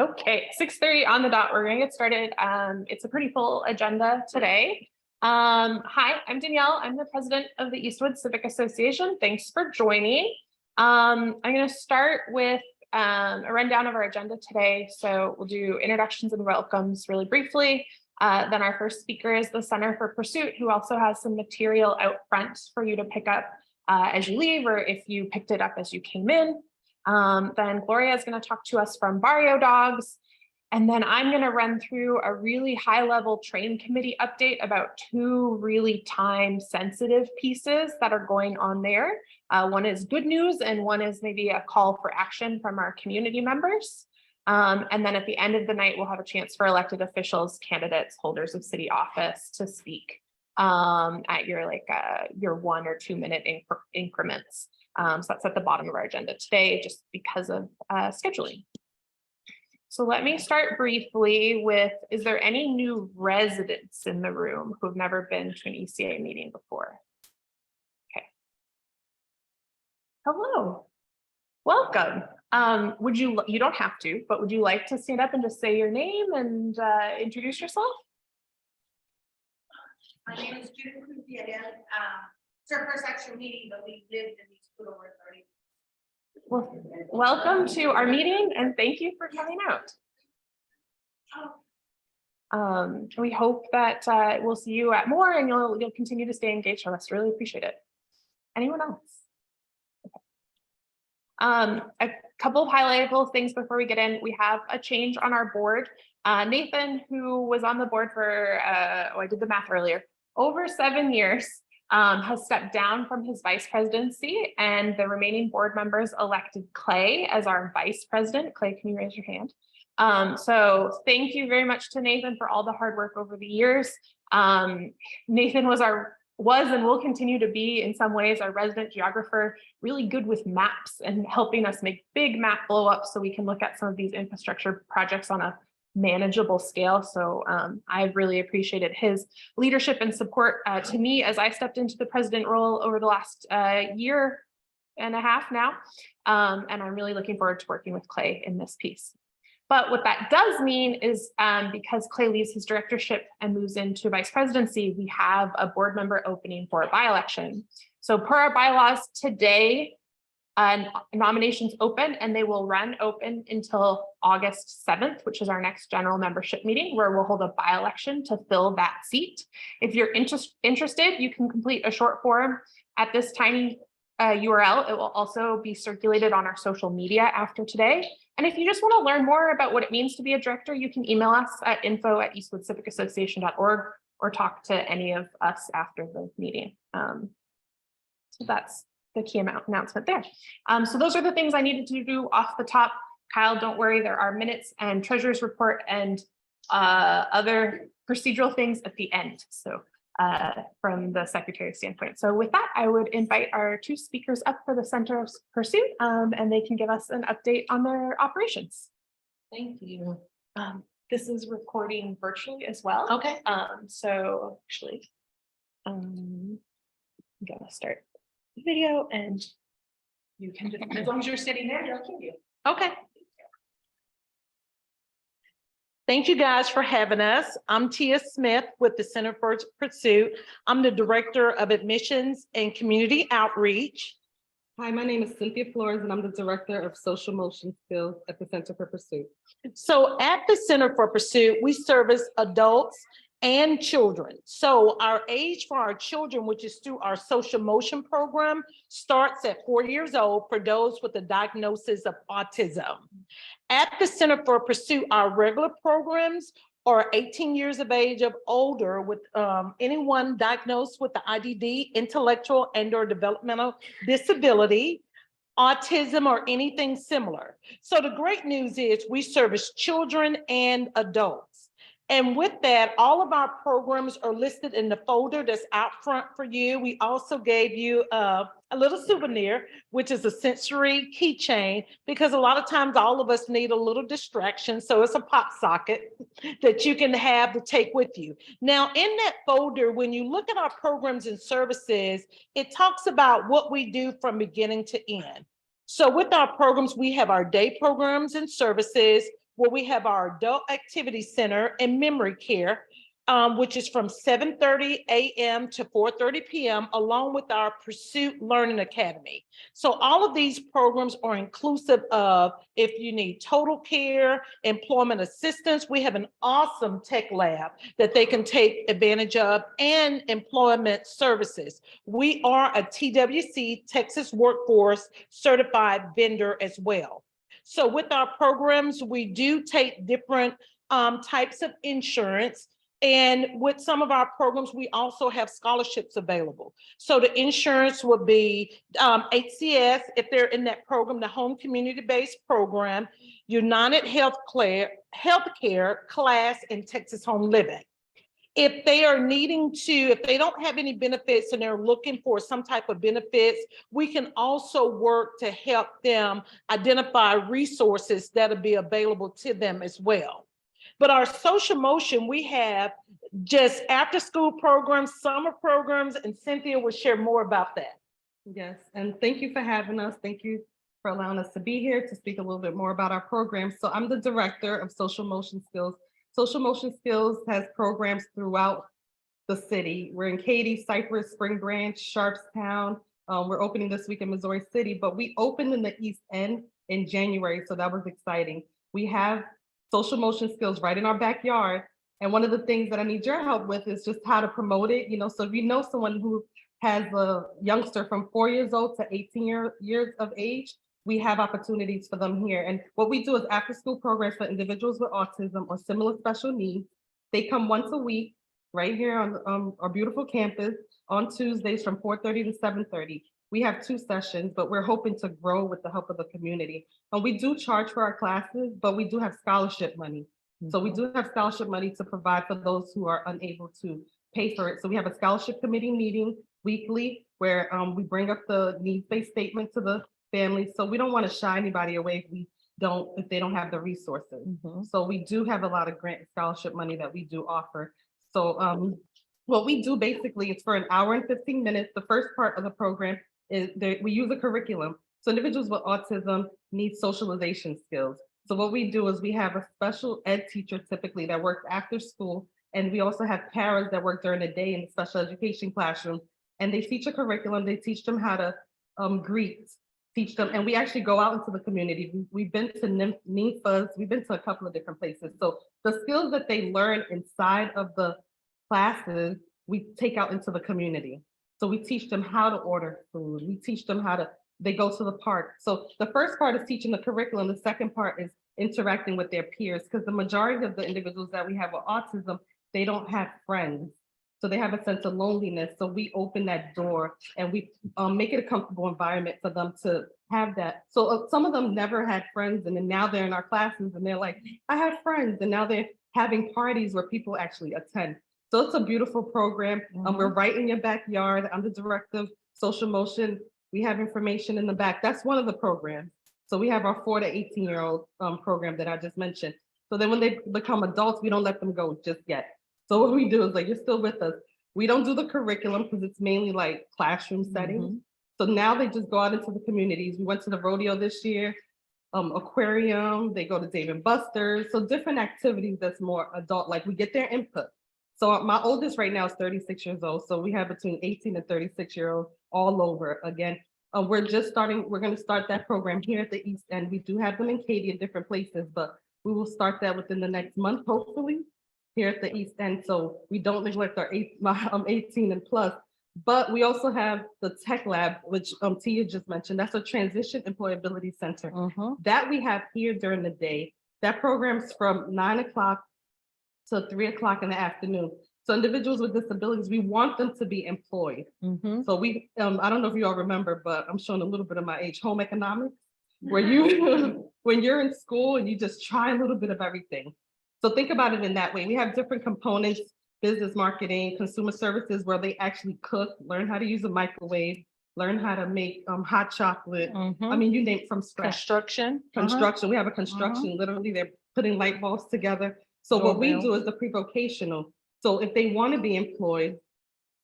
Okay, 6:30 on the dot. We're going to get started. It's a pretty full agenda today. Hi, I'm Danielle. I'm the president of the Eastwood Civic Association. Thanks for joining. I'm going to start with a rundown of our agenda today. So we'll do introductions and welcomes really briefly. Then our first speaker is the Center for Pursuit, who also has some material out front for you to pick up as you leave, or if you picked it up as you came in. Then Gloria is going to talk to us from Barrio Dogs. And then I'm going to run through a really high-level train committee update about two really time-sensitive pieces that are going on there. One is good news, and one is maybe a call for action from our community members. And then at the end of the night, we'll have a chance for elected officials, candidates, holders of city office to speak at your 1 or 2 minute increments. So that's at the bottom of our agenda today, just because of scheduling. So let me start briefly with, is there any new residents in the room who've never been to an ECA meeting before? Okay. Hello, welcome. You don't have to, but would you like to stand up and just say your name and introduce yourself? My name is Judith Cruz. It's our first actual meeting, but we lived in Eastwood over 30. Well, welcome to our meeting and thank you for coming out. We hope that we'll see you at more and you'll continue to stay engaged with us. Really appreciate it. Anyone else? Okay. A couple of highlightable things before we get in. We have a change on our board. Nathan, who was on the board for, I did the math earlier, over 7 years, has stepped down from his vice presidency, and the remaining board members elected Clay as our vice president. Clay, can you raise your hand? So thank you very much to Nathan for all the hard work over the years. Nathan was and will continue to be, in some ways, our resident geographer, really good with maps and helping us make big map blow ups so we can look at some of these infrastructure projects on a manageable scale. So I've really appreciated his leadership and support to me as I stepped into the president role over the last year and a half now. And I'm really looking forward to working with Clay in this piece. But what that does mean is because Clay leaves his directorship and moves into vice presidency, we have a board member opening for a by-election. So per our bylaws today, nominations open and they will run open until August 7th, which is our next general membership meeting, where we'll hold a by-election to fill that seat. If you're interested, you can complete a short form at this tiny URL. It will also be circulated on our social media after today. And if you just want to learn more about what it means to be a director, you can email us at info@eastwoodcivicassociation.org or talk to any of us after the meeting. So that's the key announcement there. So those are the things I needed to do off the top. Kyle, don't worry, there are minutes and treasurer's report and other procedural things at the end. So from the secretary's standpoint. So with that, I would invite our two speakers up for the Center of Pursuit, and they can give us an update on their operations. Thank you. This is recording virtually as well. Okay. So actually, I'm gonna start the video, and you can just, as long as you're sitting there, you'll keep you. Okay. Thank you guys for having us. I'm Tia Smith with the Center for Pursuit. I'm the Director of Admissions and Community Outreach. Hi, my name is Cynthia Flores, and I'm the Director of Social Motion Skills at the Center for Pursuit. So at the Center for Pursuit, we service adults and children. So our age for our children, which is through our social motion program, starts at 4 years old for those with a diagnosis of autism. At the Center for Pursuit, our regular programs are 18 years of age or older with anyone diagnosed with the IDD, intellectual and/or developmental disability, autism, or anything similar. So the great news is we service children and adults. And with that, all of our programs are listed in the folder that's out front for you. We also gave you a little souvenir, which is a sensory keychain, because a lot of times all of us need a little distraction. So it's a pop socket that you can have to take with you. Now, in that folder, when you look at our programs and services, it talks about what we do from beginning to end. So with our programs, we have our day programs and services. where we have our Adult Activity Center and Memory Care, which is from 7:30 a.m. to 4:30 p.m., along with our Pursuit Learning Academy. So all of these programs are inclusive of, if you need total care, employment assistance, we have an awesome tech lab that they can take advantage of, and employment services. We are a TWC, Texas Workforce Certified Vendor as well. So with our programs, we do take different types of insurance. And with some of our programs, we also have scholarships available. So the insurance would be HCS, if they're in that program, the Home Community-Based Program, United Healthcare, Class, and Texas Home Living. If they are needing to, if they don't have any benefits and they're looking for some type of benefits, we can also work to help them identify resources that'll be available to them as well. But our social motion, we have just after school programs, summer programs, and Cynthia will share more about that. Yes, and thank you for having us. Thank you for allowing us to be here to speak a little bit more about our program. So I'm the director of Social Motion Skills. Social Motion Skills has programs throughout the city. We're in Katy, Cypress, Spring Branch, Sharpstown. We're opening this week in Missouri City, but we opened in the East End in January, so that was exciting. We have Social Motion Skills right in our backyard. And one of the things that I need your help with is just how to promote it. You know, so if you know someone who has a youngster from 4 years old to 18 years of age, we have opportunities for them here. And what we do is after school programs for individuals with autism or similar special needs. They come once a week right here on our beautiful campus on Tuesdays from 4:30 to 7:30. We have 2 sessions, but we're hoping to grow with the help of the community. And we do charge for our classes, but we do have scholarship money. So we do have scholarship money to provide for those who are unable to pay for it. So we have a scholarship committee meeting weekly where we bring up the needs-based statement to the family. So we don't want to shy anybody away if they don't have the resources. So we do have a lot of grant scholarship money that we do offer. So what we do basically is for an hour and 15 minutes. The first part of the program is we use a curriculum. So individuals with autism need socialization skills. So what we do is we have a special ed teacher typically that works after school. And we also have paras that work during the day in the special education classroom. And they teach a curriculum. They teach them how to greet, teach them. And we actually go out into the community. We've been to NIFAs. We've been to a couple of different places. So the skills that they learn inside of the classes, we take out into the community. So we teach them how to order food. We teach them they go to the park. So the first part is teaching the curriculum. The second part is interacting with their peers, because the majority of the individuals that we have with autism, they don't have friends. So they have a sense of loneliness. So we open that door and we make it a comfortable environment for them to have that. So some of them never had friends, and then now they're in our classes and they're like, I have friends. And now they're having parties where people actually attend. So it's a beautiful program. We're right in your backyard. I'm the director of Social Motion. We have information in the back. That's one of the programs. So we have our 4 to 18-year-old program that I just mentioned. So then when they become adults, we don't let them go just yet. So what we do is like, you're still with us. We don't do the curriculum because it's mainly like classroom settings. So now they just go out into the communities. We went to the rodeo this year, aquarium, they go to Dave and Buster's. So different activities that's more adult, like we get their input. So my oldest right now is 36 years old. So we have between 18 and 36-year-olds all over. Again, we're going to start that program here at the East End. We do have them in Katy in different places, but we will start that within the next month, hopefully, here at the East End. So we don't neglect our 18 and plus. But we also have the tech lab, which Tia just mentioned. That's a transition employability center that we have here during the day. That program's from 9 o'clock to 3 o'clock in the afternoon. So individuals with disabilities, we want them to be employed. So we, I don't know if you all remember, but I'm showing a little bit of my age, home economics, where you, when you're in school and you just try a little bit of everything. So think about it in that way. We have different components, business marketing, consumer services, where they actually cook, learn how to use a microwave, learn how to make hot chocolate. I mean, you name it, from scratch. Construction. We have a construction, literally they're putting light bulbs together. So what we do is the pre-vocational. So if they want to be employed,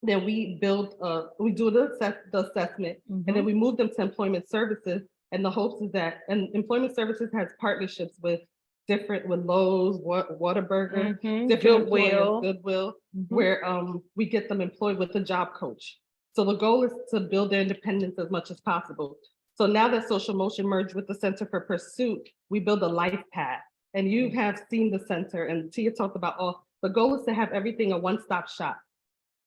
then we do the assessment, and then we move them to employment services. And the hopes is that, and employment services has partnerships with different with Lowe's, Whataburger, Mhm. different Goodwill. employers, Goodwill, Mhm. where we get them employed with a job coach. So the goal is to build their independence as much as possible. So now that Social Motion merged with the Center for Pursuit, we build a life path. And you have seen the center, and Tia talked about the goal is to have everything a one-stop shop.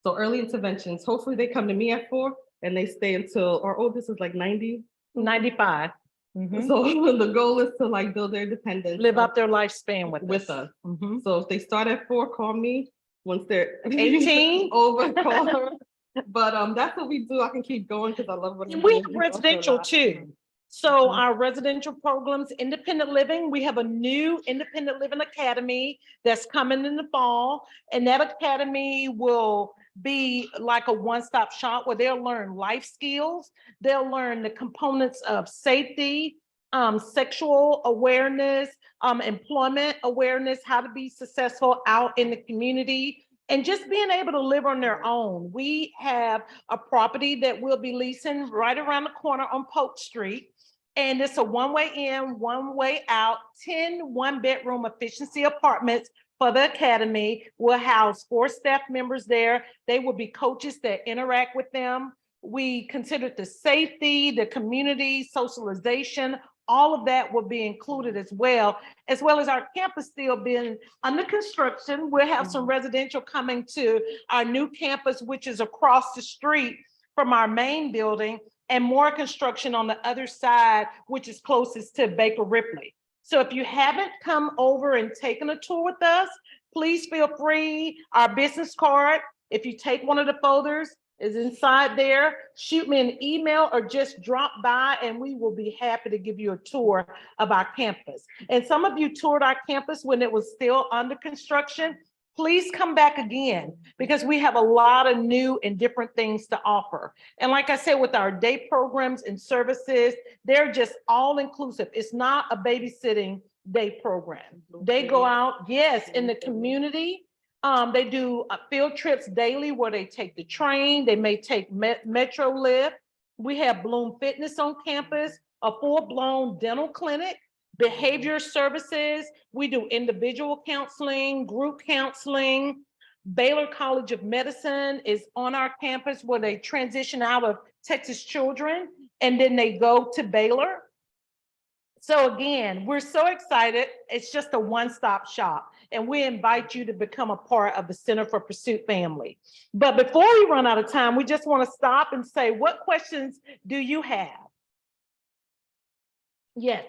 So early interventions, hopefully they come to me at 4 and they stay until our oldest is like 90. 95. Mhm. So the goal is to like build their independence. Live out their lifespan with us. Mhm. So if they start at 4, call me. Once they're 18. over, call her. But that's what we do. I can keep going because I love what I'm And we doing. have residential too. So our residential programs, independent living, we have a new independent living academy that's coming in the fall. And that academy will be like a one-stop shop where they'll learn life skills. They'll learn the components of safety, sexual awareness, employment awareness, how to be successful out in the community, and just being able to live on their own. We have a property that we'll be leasing right around the corner on Polk Street. And it's a one-way in, one-way out, 10 one-bedroom efficiency apartments for the academy. We'll house 4 staff members there. They will be coaches that interact with them. We consider the safety, the community, socialization, all of that will be included as well as our campus still being under construction. We'll have some residential coming to our new campus, which is across the street from our main building, and more construction on the other side, which is closest to Baker Ripley. So if you haven't come over and taken a tour with us, please feel free. Our business card, if you take one of the folders, is inside there. Shoot me an email or just drop by and we will be happy to give you a tour of our campus. And some of you toured our campus when it was still under construction. Please come back again because we have a lot of new and different things to offer. And like I said, with our day programs and services, they're just all inclusive. It's not a babysitting day program. They go out, yes, in the community. They do field trips daily where they take the train. They may take Metro Lift. We have Bloom Fitness on campus, a full-blown dental clinic, behavior services. We do individual counseling, group counseling. Baylor College of Medicine is on our campus where they transition out of Texas Children and then they go to Baylor. So again, we're so excited. It's just a one-stop shop. And we invite you to become a part of the Center for Pursuit family. But before we run out of time, we just want to stop and say, what questions do you have? Yes.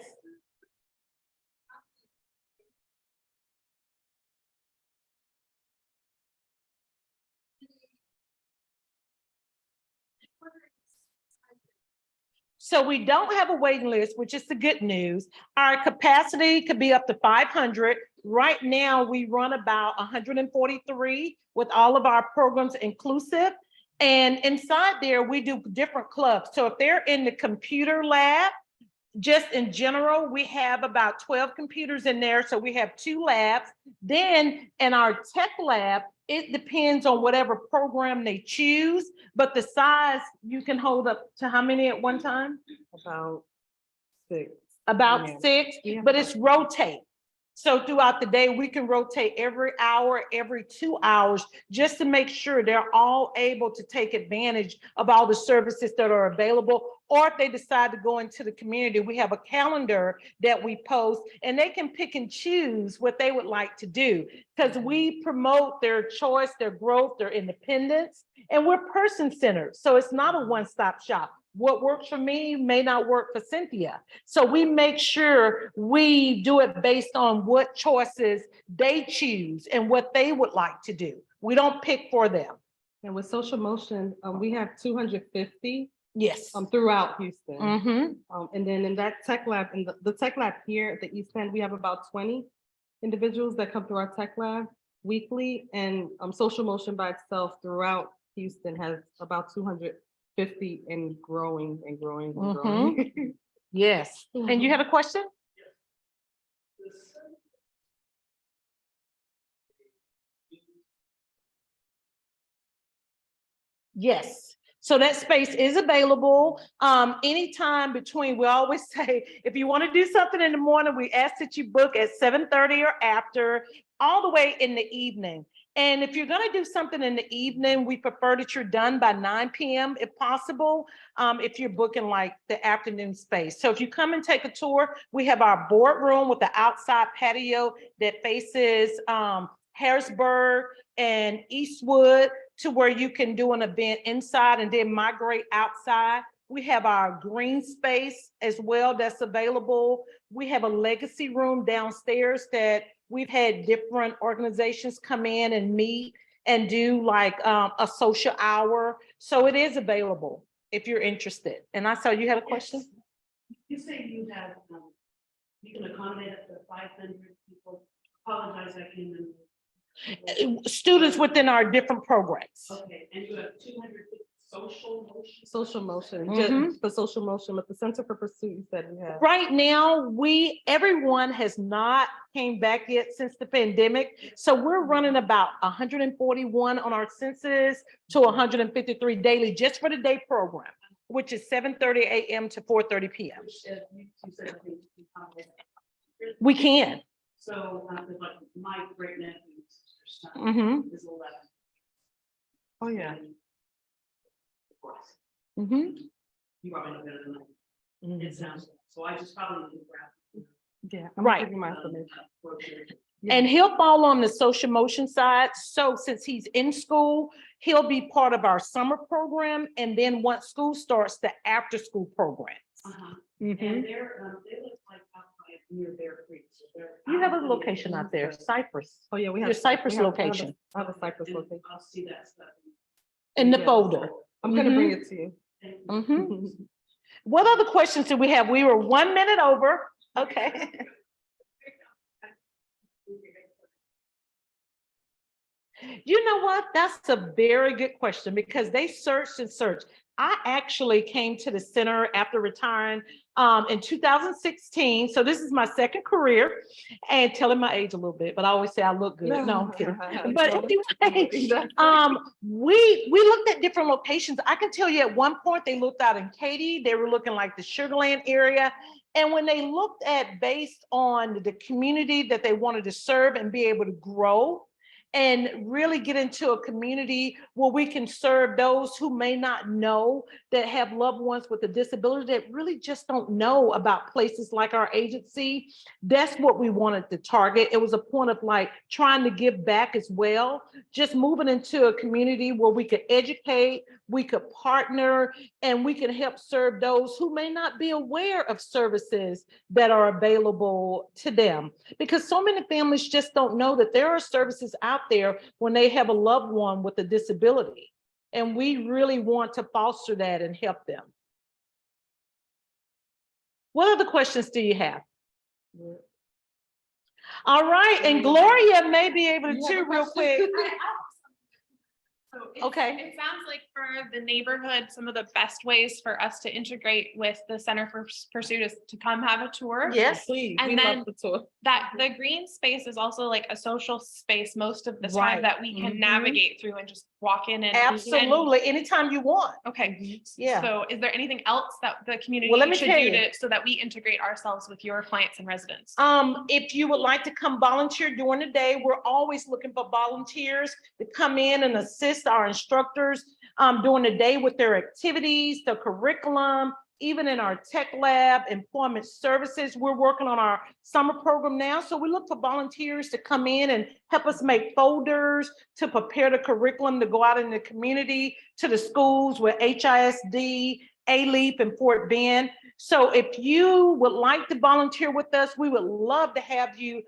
So we don't have a waiting list, which is the good news. Our capacity could be up to 500. Right now, we run about 143 with all of our programs inclusive. And inside there, we do different clubs. So if they're in the computer lab, just in general, we have about 12 computers in there. So we have 2 labs. Then in our tech lab, it depends on whatever program they choose, but the size you can hold up to how many at one time? About 6. About Yeah. 6, Yeah. but it's rotate. So throughout the day, we can rotate every hour, every 2 hours, just to make sure they're all able to take advantage of all the services that are available. Or if they decide to go into the community, we have a calendar that we post and they can pick and choose what they would like to do because we promote their choice, their growth, their independence, and we're person-centered. So it's not a one-stop shop. What works for me may not work for Cynthia. So we make sure we do it based on what choices they choose and what they would like to do. We don't pick for them. And with Social Motion, we have 250 Yes. throughout Houston. Mm-hmm. And then in that tech lab, in the tech lab here at the East End, we have about 20 individuals that come through our tech lab weekly. And Social Motion by itself throughout Houston has about 250 and growing and growing and growing. Yes. And you had a question? Yes. So that space is available anytime between, we always say, if you want to do something in the morning, we ask that you book at 7:30 or after, all the way in the evening. And if you're going to do something in the evening, we prefer that you're done by 9 p.m. if possible, if you're booking like the afternoon space. So if you come and take a tour, we have our boardroom with the outside patio that faces Harrisburg and Eastwood, to where you can do an event inside and then migrate outside. We have our green space as well that's available. We have a legacy room downstairs that we've had different organizations come in and meet and do like a social hour. So it is available if you're interested. And I saw you had a question? You say you have, you can accommodate up to 500 people. Apologize, I came in. Students within our different programs. Okay, and you have 200 social motion? Social motion, Mhm. just for social motion, but the Center for Pursuit, you said we have. Right now, everyone has not came back yet since the pandemic. So we're running about 141 on our census to 153 daily, just for the day program, which is 7:30 a.m. to 4:30 p.m. You said I think you can accommodate. We can. So, like my great nephew's son Mm-hmm. is 11. Oh, yeah. Of course, Mm-hmm. you probably know better than I. It sounds, so I just probably need to grab. Yeah. I'm gonna Right. give you my information. Brochure. Yeah. And he'll fall on the social motion side. So since he's in school, he'll be part of our summer program. And then once school starts, the after school programs. Uh-huh. Mhm. And they look like out by near Bear Creek. So they're You have a out in the- location out there, Cypress, Oh, yeah, we have. your Cypress we have- location. I have a Cypress And location. I'll see that stuff. in the Yeah. folder. I'm gonna bring it to you. Mhm. What other questions do we have? We were 1 minute over. Okay. You know what? That's a very good question, because they searched and searched. I actually came to the center after retiring in 2016. So this is my second career, and telling my age a little bit, but I always say I look good. No, I'm kidding. But anyway, we looked at different locations. I can tell you at one point they looked out in Katy. They were looking like the Sugar Land area. And when they looked at based on the community that they wanted to serve and be able to grow, and really get into a community where we can serve those who may not know, that have loved ones with a disability that really just don't know about places like our agency. That's what we wanted to target. It was a point of like trying to give back as well, just moving into a community where we could educate, we could partner, and we can help serve those who may not be aware of services that are available to them. Because so many families just don't know that there are services out there when they have a loved one with a disability. And we really want to foster that and help them. What other questions do you have? All right, and Gloria may be able to You have a too real question? quick. So it's- Okay. It sounds like for the neighborhood, some of the best ways for us to integrate with the Center for Pursuit is to come have a tour. Yes. Please, And we then- love the tour. That the green space is also like a social space most of the time Right. that we can Mhm. navigate through and just walk in and. Absolutely, anytime you want. Okay, Yeah. so is there anything else that the community Well, let me should tell do you. to, so that we integrate ourselves with your clients and residents? If you would like to come volunteer during the day, we're always looking for volunteers to come in and assist our instructors during the day with their activities, the curriculum, even in our tech lab, employment services. We're working on our summer program now. So we look for volunteers to come in and help us make folders, to prepare the curriculum, to go out in the community, to the schools with HISD, ALEAP, and Fort Bend. So if you would like to volunteer with us, we would love to have you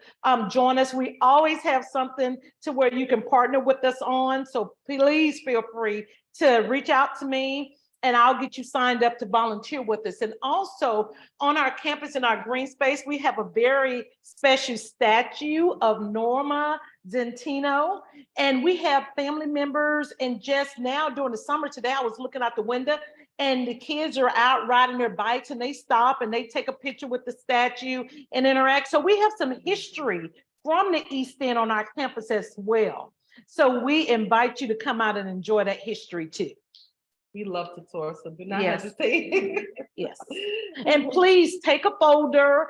join us. We always have something to where you can partner with us on. So please feel free to reach out to me, and I'll get you signed up to volunteer with us. And also on our campus in our green space, we have a very special statue of Norma Zentino. And we have family members, and just now during the summer today, I was looking out the window and the kids are out riding their bikes, and they stop and they take a picture with the statue and interact. So we have some history from the East End on our campus as well. So we invite you to come out and enjoy that history too. We love to tour, so do not Yes. hesitate. Yes. And please take a folder,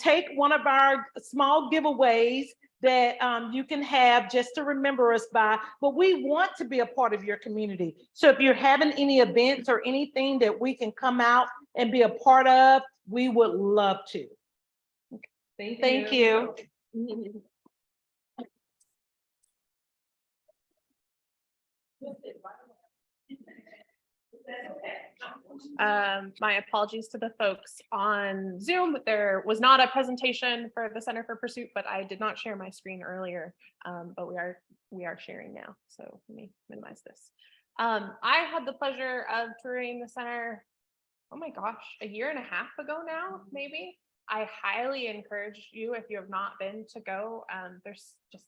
take one of our small giveaways that you can have just to remember us by, but we want to be a part of your community. So if you're having any events or anything that we can come out and be a part of, we would love to. Thank you. My apologies to the folks on Zoom. There was not a presentation for the Center for Pursuit, but I did not share my screen earlier. But we are sharing now. So let me minimize this. I had the pleasure of touring the center, oh my gosh, a year and a half ago now, maybe. I highly encourage you, if you have not been, to go. There's just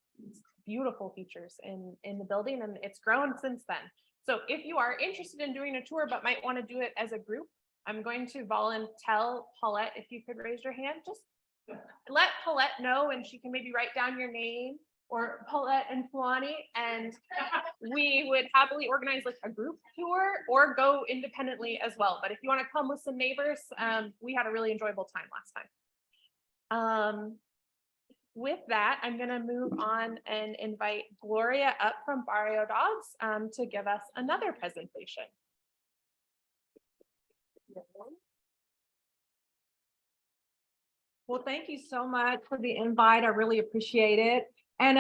beautiful features in the building, and it's grown since then. So if you are interested in doing a tour but might want to do it as a group, I'm going to tell Paulette, if you could raise your hand, just let Paulette know, and she can maybe write down your name, or Paulette and Fulani, and we would happily organize like a group tour or go independently as well. But if you want to come with some neighbors, we had a really enjoyable time last time. With that, I'm going to move on and invite Gloria up from Barrio Dogs to give us another presentation. Well, thank you so much for the invite. I really appreciate it. And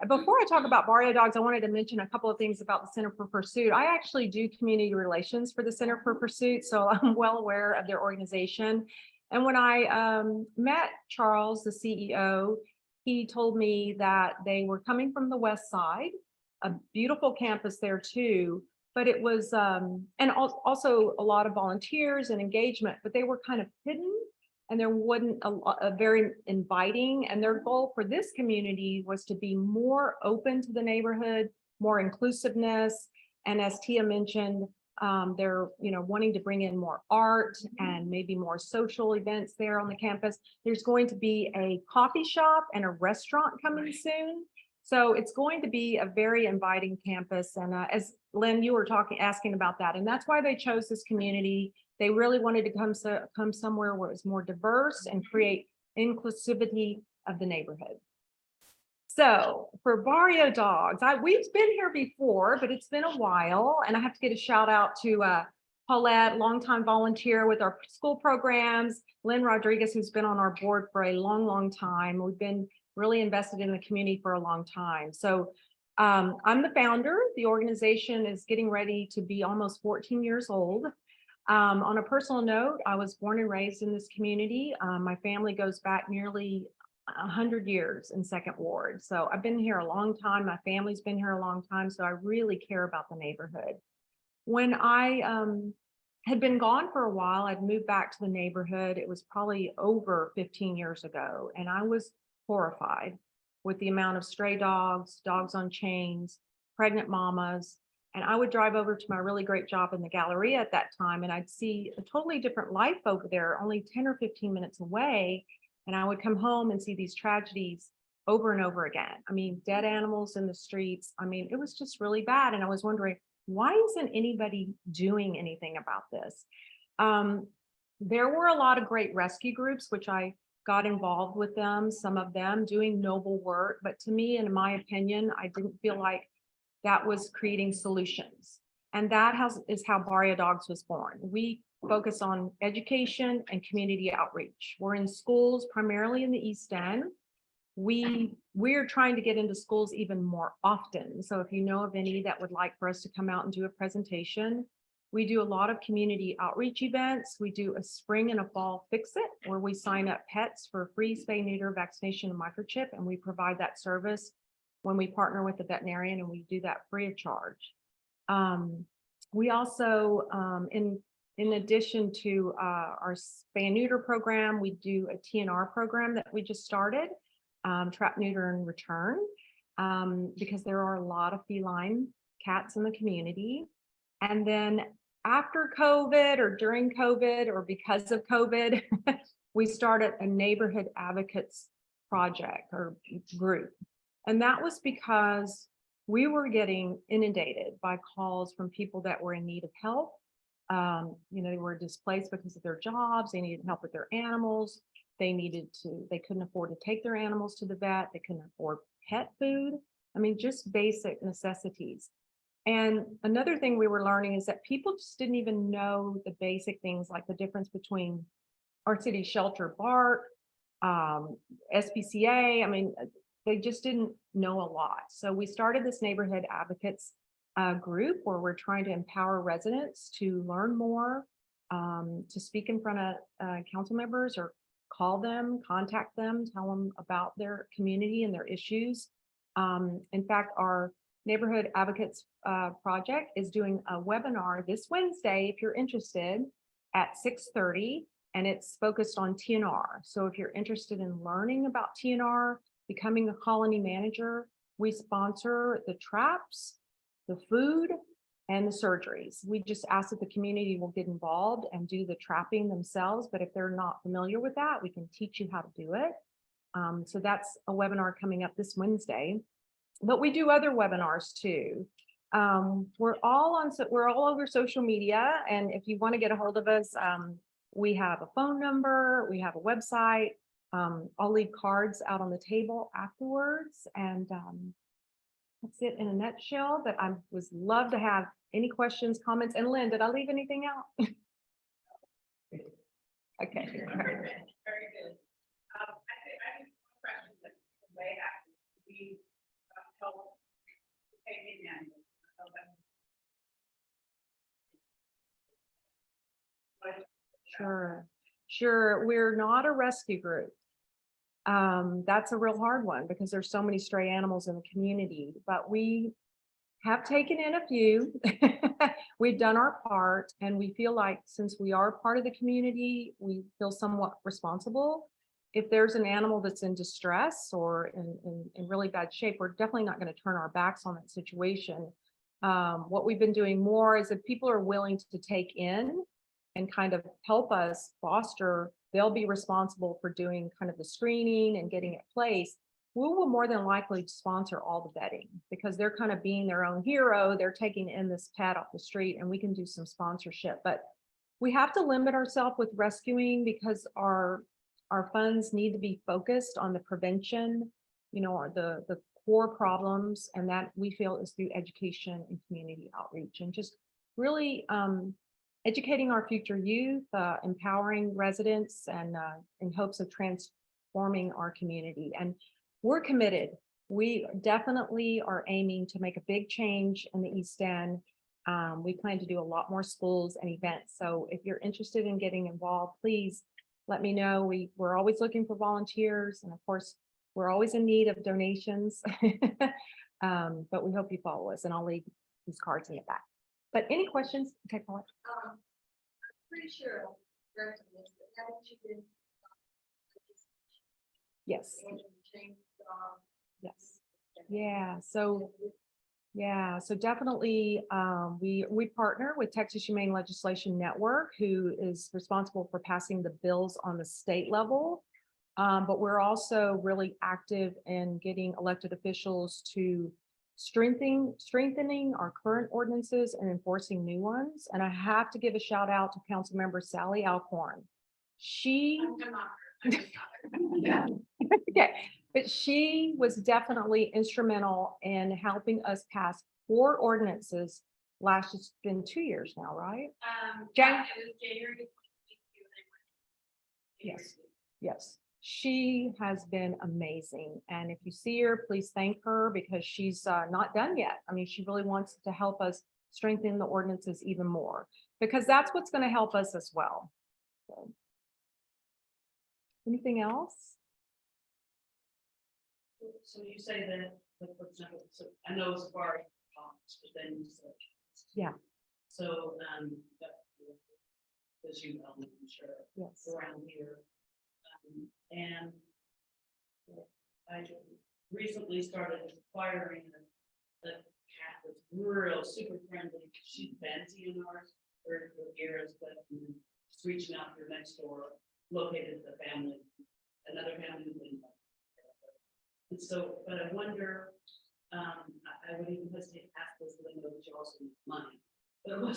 before I talk about Barrio Dogs, I wanted to mention a couple of things about the Center for Pursuit. I actually do community relations for the Center for Pursuit, so I'm well aware of their organization. And when I met Charles, the CEO, he told me that they were coming from the West Side, a beautiful campus there too, but it was, and also a lot of volunteers and engagement, but they were kind of hidden and there wasn't a very inviting. And their goal for this community was to be more open to the neighborhood, more inclusiveness. And as Tia mentioned, they're wanting to bring in more art and maybe more social events there on the campus. There's going to be a coffee shop and a restaurant coming soon. So it's going to be a very inviting campus. And as Lynn, you were asking about that, and that's why they chose this community. They really wanted to come somewhere where it was more diverse and create inclusivity of the neighborhood. So for Barrio Dogs, we've been here before, but it's been a while. And I have to get a shout out to Paulette, longtime volunteer with our school programs, Lynn Rodriguez, who's been on our board for a long, long time. We've been really invested in the community for a long time. So I'm the founder. The organization is getting ready to be almost 14 years old. On a personal note, I was born and raised in this community. My family goes back nearly 100 years in Second Ward. So I've been here a long time. My family's been here a long time. So I really care about the neighborhood. When I had been gone for a while, I'd moved back to the neighborhood. It was probably over 15 years ago. And I was horrified with the amount of stray dogs, dogs on chains, pregnant mamas. And I would drive over to my really great job in the Galleria at that time, and I'd see a totally different life over there, only 10 or 15 minutes away. And I would come home and see these tragedies over and over again. I mean, dead animals in the streets. I mean, it was just really bad. And I was wondering, why isn't anybody doing anything about this? There were a lot of great rescue groups, which I got involved with them, some of them doing noble work. But to me, in my opinion, I didn't feel like that was creating solutions. And that is how Barrio Dogs was born. We focus on education and community outreach. We're in schools, primarily in the East End. We're trying to get into schools even more often. So if you know of any that would like for us to come out and do a presentation, we do a lot of community outreach events. We do a spring and a fall fix it, where we sign up pets for free spay, neuter, vaccination, and microchip, and we provide that service when we partner with the veterinarian, and we do that free of charge. We also, in addition to our spay neuter program, we do a TNR program that we just started, trap, neuter, and return, because there are a lot of feline cats in the community. And then after COVID or during COVID or because of COVID, we started a neighborhood advocates project or group. And that was because we were getting inundated by calls from people that were in need of help. They were displaced because of their jobs. They needed help with their animals. They couldn't afford to take their animals to the vet. They couldn't afford pet food. I mean, just basic necessities. And another thing we were learning is that people just didn't even know the basic things like the difference between our city shelter BART, SPCA. I mean, they just didn't know a lot. So we started this neighborhood advocates group where we're trying to empower residents to learn more, to speak in front of council members or call them, contact them, tell them about their community and their issues. In fact, our Neighborhood Advocates Project is doing a webinar this Wednesday, if you're interested, at 6:30, and it's focused on TNR. So if you're interested in learning about TNR, becoming a colony manager, we sponsor the traps, the food, and the surgeries. We just ask that the community will get involved and do the trapping themselves, but if they're not familiar with that, we can teach you how to do it. So that's a webinar coming up this Wednesday. But we do other webinars too. We're all over social media, and if you want to get a hold of us, we have a phone number, we have a website. I'll leave cards out on the table afterwards, and that's it in a nutshell. But I would love to have any questions, comments. And Lynn, did I leave anything out? Okay. Very good. I think one question that way after we help take in animals. Sure. We're not a rescue group. That's a real hard one because there's so many stray animals in the community, but we have taken in a few. We've done our part, and we feel like since we are part of the community, we feel somewhat responsible. If there's an animal that's in distress or in really bad shape, we're definitely not going to turn our backs on that situation. What we've been doing more is if people are willing to take in and kind of help us foster, they'll be responsible for doing kind of the screening and getting it placed. We will more than likely sponsor all the vetting because they're kind of being their own hero. They're taking in this pet off the street, and we can do some sponsorship, but we have to limit ourselves with rescuing because our funds need to be focused on the prevention, or the core problems, and that we feel is through education and community outreach and just really educating our future youth, empowering residents, and in hopes of transforming our community. And we're committed. We definitely are aiming to make a big change in the East End. We plan to do a lot more schools and events. So if you're interested in getting involved, please let me know. We're always looking for volunteers. And of course, we're always in need of donations. But we hope you follow us, and I'll leave these cards in the back. But any questions? Okay, Paul. I'm pretty sure the rest of this, but haven't you been? Yes. Changed, Yes. So definitely we partner with Texas Humane Legislation Network, who is responsible for passing the bills on the state level. But we're also really active in getting elected officials to strengthening our current ordinances and enforcing new ones. And I have to give a shout out to Councilmember Sally Alcorn. She okay, but she was definitely instrumental in helping us pass 4 ordinances last. It's been 2 years now, right? Yeah, it was January. Yes. She has been amazing. And if you see her, please thank her because she's not done yet. I mean, she really wants to help us strengthen the ordinances even more because that's what's going to help us as well. So, anything else? So you say that, like, for example, so I know it's Barrio Dogs, but then you said. Yeah. So, as you know, I'm sure. Yes. Around here. And I recently started acquiring a cat that's real super friendly. She's been TNR's for years, but just reaching out to her next door, located the family, another family. And so, but I wonder, I would even hesitate to ask this, even though you also need money. But what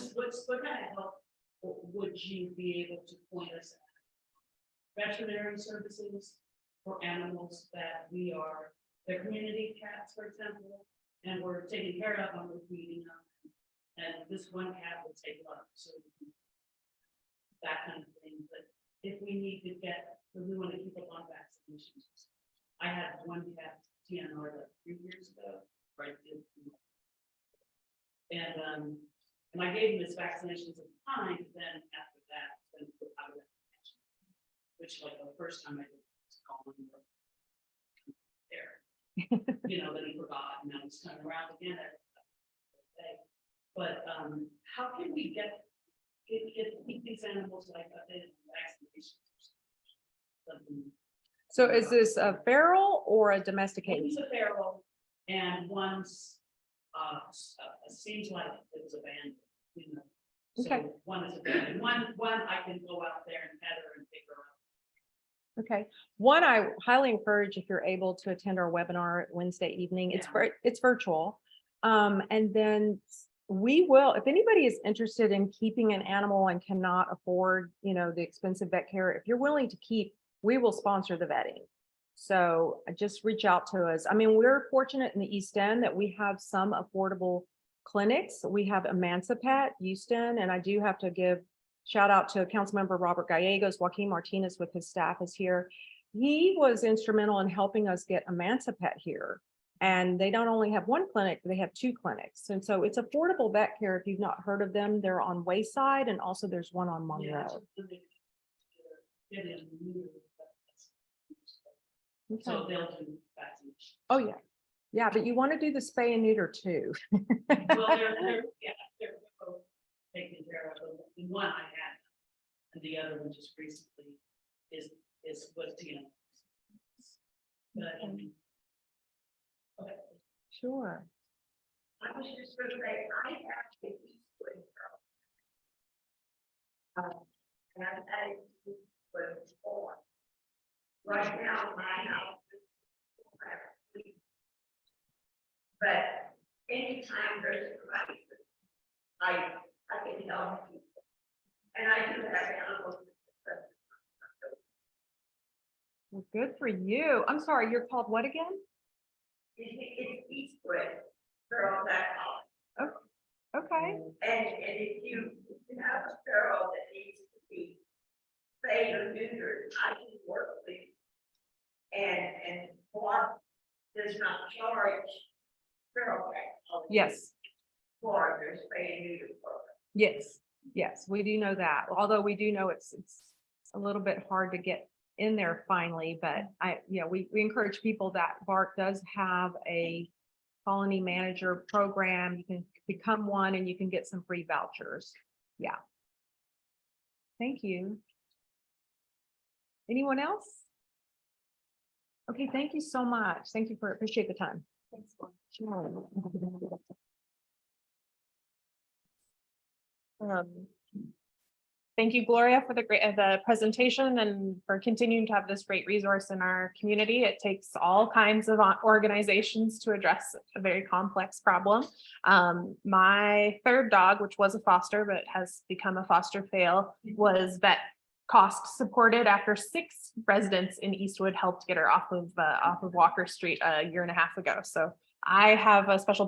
kind of help would you be able to point us at? Veterinary services for animals that we are, they're community cats, for example, and we're taking care of them, we're feeding them. And this one cat will take love, so that kind of thing. But if we need to get, if we want to keep up on vaccinations. I had one cat, TNR, like 3 years ago, right? And I gave him his vaccinations at the time, but then after that, then put out of vaccination. Which like the first time I did was calling him there. Then he forgot, and now he's coming around again. But how can we get keep these animals like vaccinations? So is this a feral or a domesticated? One's a feral, and one's seems like it was abandoned. Okay. So one is abandoned. One I can go out there and pet her and pick her up. Okay, one, I highly encourage if you're able to attend our webinar Wednesday evening, it's virtual. And then we will, if anybody is interested in keeping an animal and cannot afford, the expensive vet care, if you're willing to keep, we will sponsor the vetting. So just reach out to us. I mean, we're fortunate in the East End that we have some affordable clinics. We have Emancipet, Houston, and I do have to give shout out to Councilmember Robert Gallegos. Joaquin Martinez with his staff is here. He was instrumental in helping us get Emancipet here. And they not only have one clinic, but they have 2 clinics. And so it's affordable vet care. If you've not heard of them, they're on Wayside, and also there's one on Monroe. So they'll do vaccination. Oh, yeah. Yeah, but you want to do the spay and neuter too. Well, they're both taken care of. The one I had, and the other one just recently was TN. But okay. Sure. I was just gonna say, I have the Eastwood girl. And I've had Eastwood before. Right now, my house is. But anytime there's a crisis, I can help people. And I do have animals. Well, good for you. I'm sorry, you're called what again? It's Eastwood, girl that college. Okay. And if you have a girl that needs to be spayed or neutered, I can work with you. And Mark does not charge feral cat. Yes. For their spay and neuter program. Yes, we do know that. Although we do know it's a little bit hard to get in there finally, but we encourage people that BARC does have a colony manager program. You can become one and you can get some free vouchers. Yeah. Thank you. Anyone else? Okay, thank you so much. Thank you appreciate the time. Sure. Thank you, Gloria, for the presentation and for continuing to have this great resource in our community. It takes all kinds of organizations to address a very complex problem. My 3rd dog, which was a foster but has become a foster fail, was vet cost supported after 6 residents in Eastwood helped get her off of Walker Street a year and a half ago. So I have a special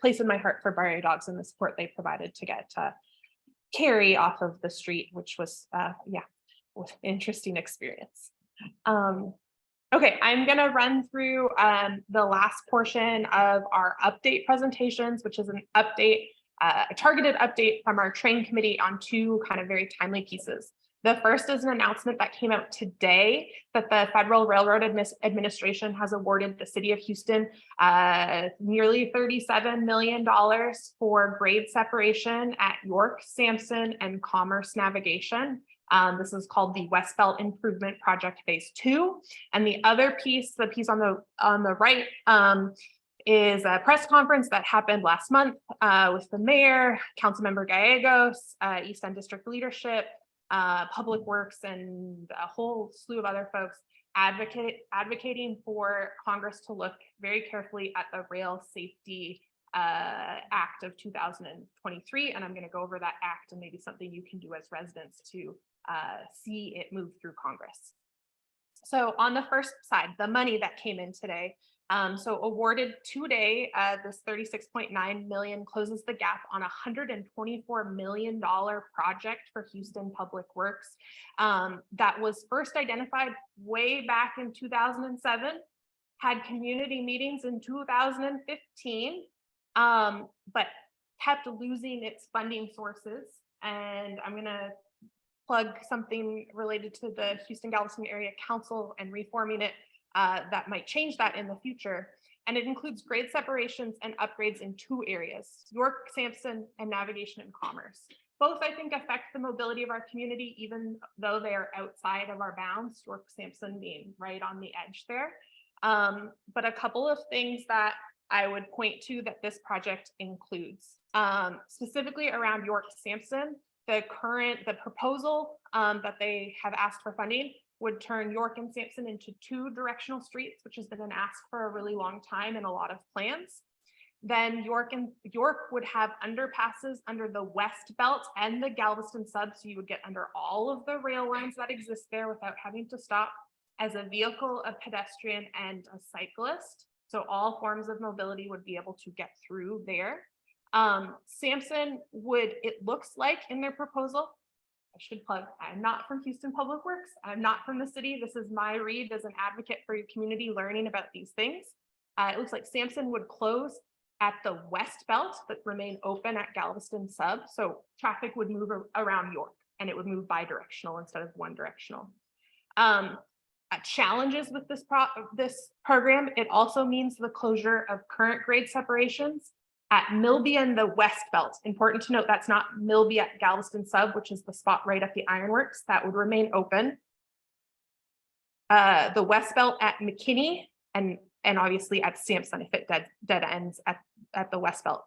place in my heart for Barrio Dogs and the support they provided to get Carrie off of the street, which was was an interesting experience. Okay, I'm gonna run through the last portion of our update presentations, which is an update, a targeted update from our train committee on 2 kind of very timely pieces. The first is an announcement that came out today that the Federal Railroad Administration has awarded the city of Houston nearly $37 million for grade separation at York, Sampson, and Commerce Navigation. This is called the Westbelt Improvement Project Phase 2. And the other piece, the piece on the right, is a press conference that happened last month with the mayor, Councilmember Gallegos, East End District leadership, Public Works, and a whole slew of other folks advocating for Congress to look very carefully at the Rail Safety Act of 2023. And I'm going to go over that act and maybe something you can do as residents to see it move through Congress. So on the first side, the money that came in today. So awarded today, this 36.9 million closes the gap on $124 million project for Houston Public Works that was first identified way back in 2007, had community meetings in 2015, but kept losing its funding sources. And I'm gonna plug something related to the Houston-Galveston Area Council and reforming it that might change that in the future. And it includes grade separations and upgrades in 2 areas, York, Sampson, and navigation and commerce. Both, I think, affect the mobility of our community, even though they are outside of our bounds, York, Sampson being right on the edge there. But a couple of things that I would point to that this project includes, specifically around York, Sampson, the proposal that they have asked for funding would turn York and Sampson into 2 directional streets, which has been an ask for a really long time in a lot of plans. Then York would have underpasses under the West Belt and the Galveston sub, so you would get under all of the rail lines that exist there without having to stop as a vehicle, a pedestrian, and a cyclist. So all forms of mobility would be able to get through there. Sampson would, it looks like in their proposal, I should plug, I'm not from Houston Public Works. I'm not from the city. This is my read as an advocate for your community learning about these things. It looks like Sampson would close at the West Belt, but remain open at Galveston sub. So traffic would move around York and it would move bi-directional instead of one directional. Challenges with this program, it also means the closure of current grade separations at Milby and the West Belt. Important to note that's not Milby at Galveston sub, which is the spot right at the ironworks, that would remain open. The West Belt at McKinney and obviously at Sampson if it dead ends at the West Belt.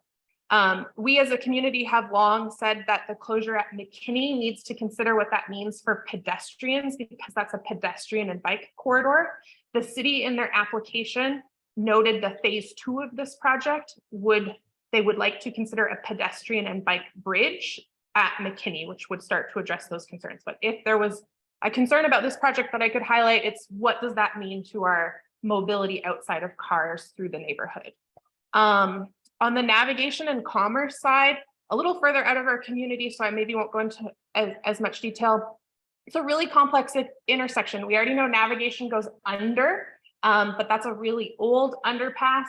We as a community have long said that the closure at McKinney needs to consider what that means for pedestrians, because that's a pedestrian and bike corridor. The city in their application noted the phase 2 of this project they would like to consider a pedestrian and bike bridge at McKinney, which would start to address those concerns. But if there was a concern about this project that I could highlight, it's what does that mean to our mobility outside of cars through the neighborhood? On the navigation and commerce side, a little further out of our community, so I maybe won't go into as much detail. It's a really complex intersection. We already know navigation goes under, but that's a really old underpass.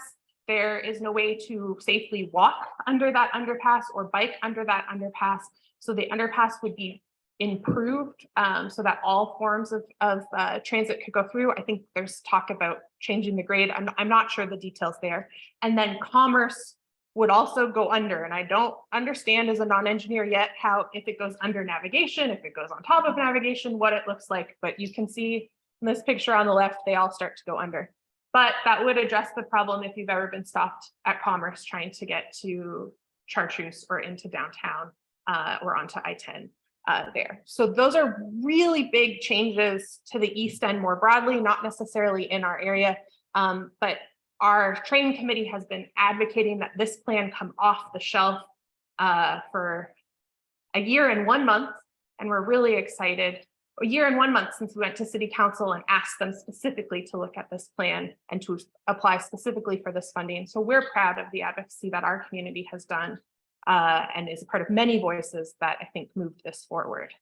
There is no way to safely walk under that underpass or bike under that underpass. So the underpass would be improved so that all forms of transit could go through. I think there's talk about changing the grade. I'm not sure the details there. And then commerce would also go under. And I don't understand as a non-engineer yet how, if it goes under navigation, if it goes on top of navigation, what it looks like. But you can see in this picture on the left, they all start to go under. But that would address the problem if you've ever been stopped at Commerce trying to get to Chartreuse or into downtown or onto I-10 there. So those are really big changes to the East End more broadly, not necessarily in our area. But our training committee has been advocating that this plan come off the shelf for a year and 1 month. And we're really excited. A year and 1 month since we went to City Council and asked them specifically to look at this plan and to apply specifically for this funding. So we're proud of the advocacy that our community has done and is a part of many voices that I think moved this forward.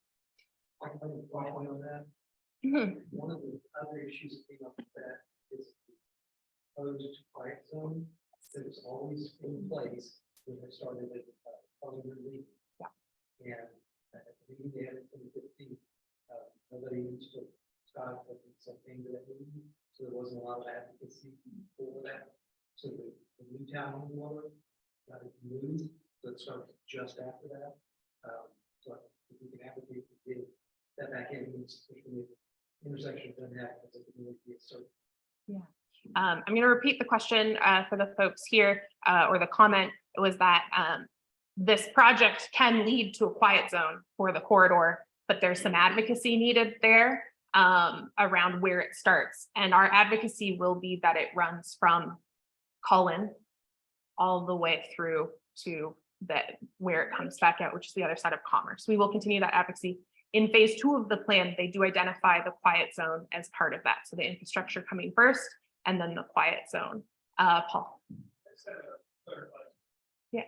I can quietly on that. One of the other issues that came up with that is the opposed quiet zone that was always in place when they started it. Yeah. And we did it in 2015. Nobody used to start something that meeting, so there wasn't a lot of advocacy for that. So the new town on water got it moved, so it started just after that. So if we can advocate to get that back in, especially intersection doesn't have as a community. So yeah. I'm going to repeat the question for the folks here, or the comment was that this project can lead to a quiet zone for the corridor, but there's some advocacy needed there. around where it starts. And our advocacy will be that it runs from Cullen all the way through to where it comes back out, which is the other side of Commerce. We will continue that advocacy. In phase 2 of the plan, they do identify the quiet zone as part of that. So the infrastructure coming first and then the quiet zone. Paul. Yeah.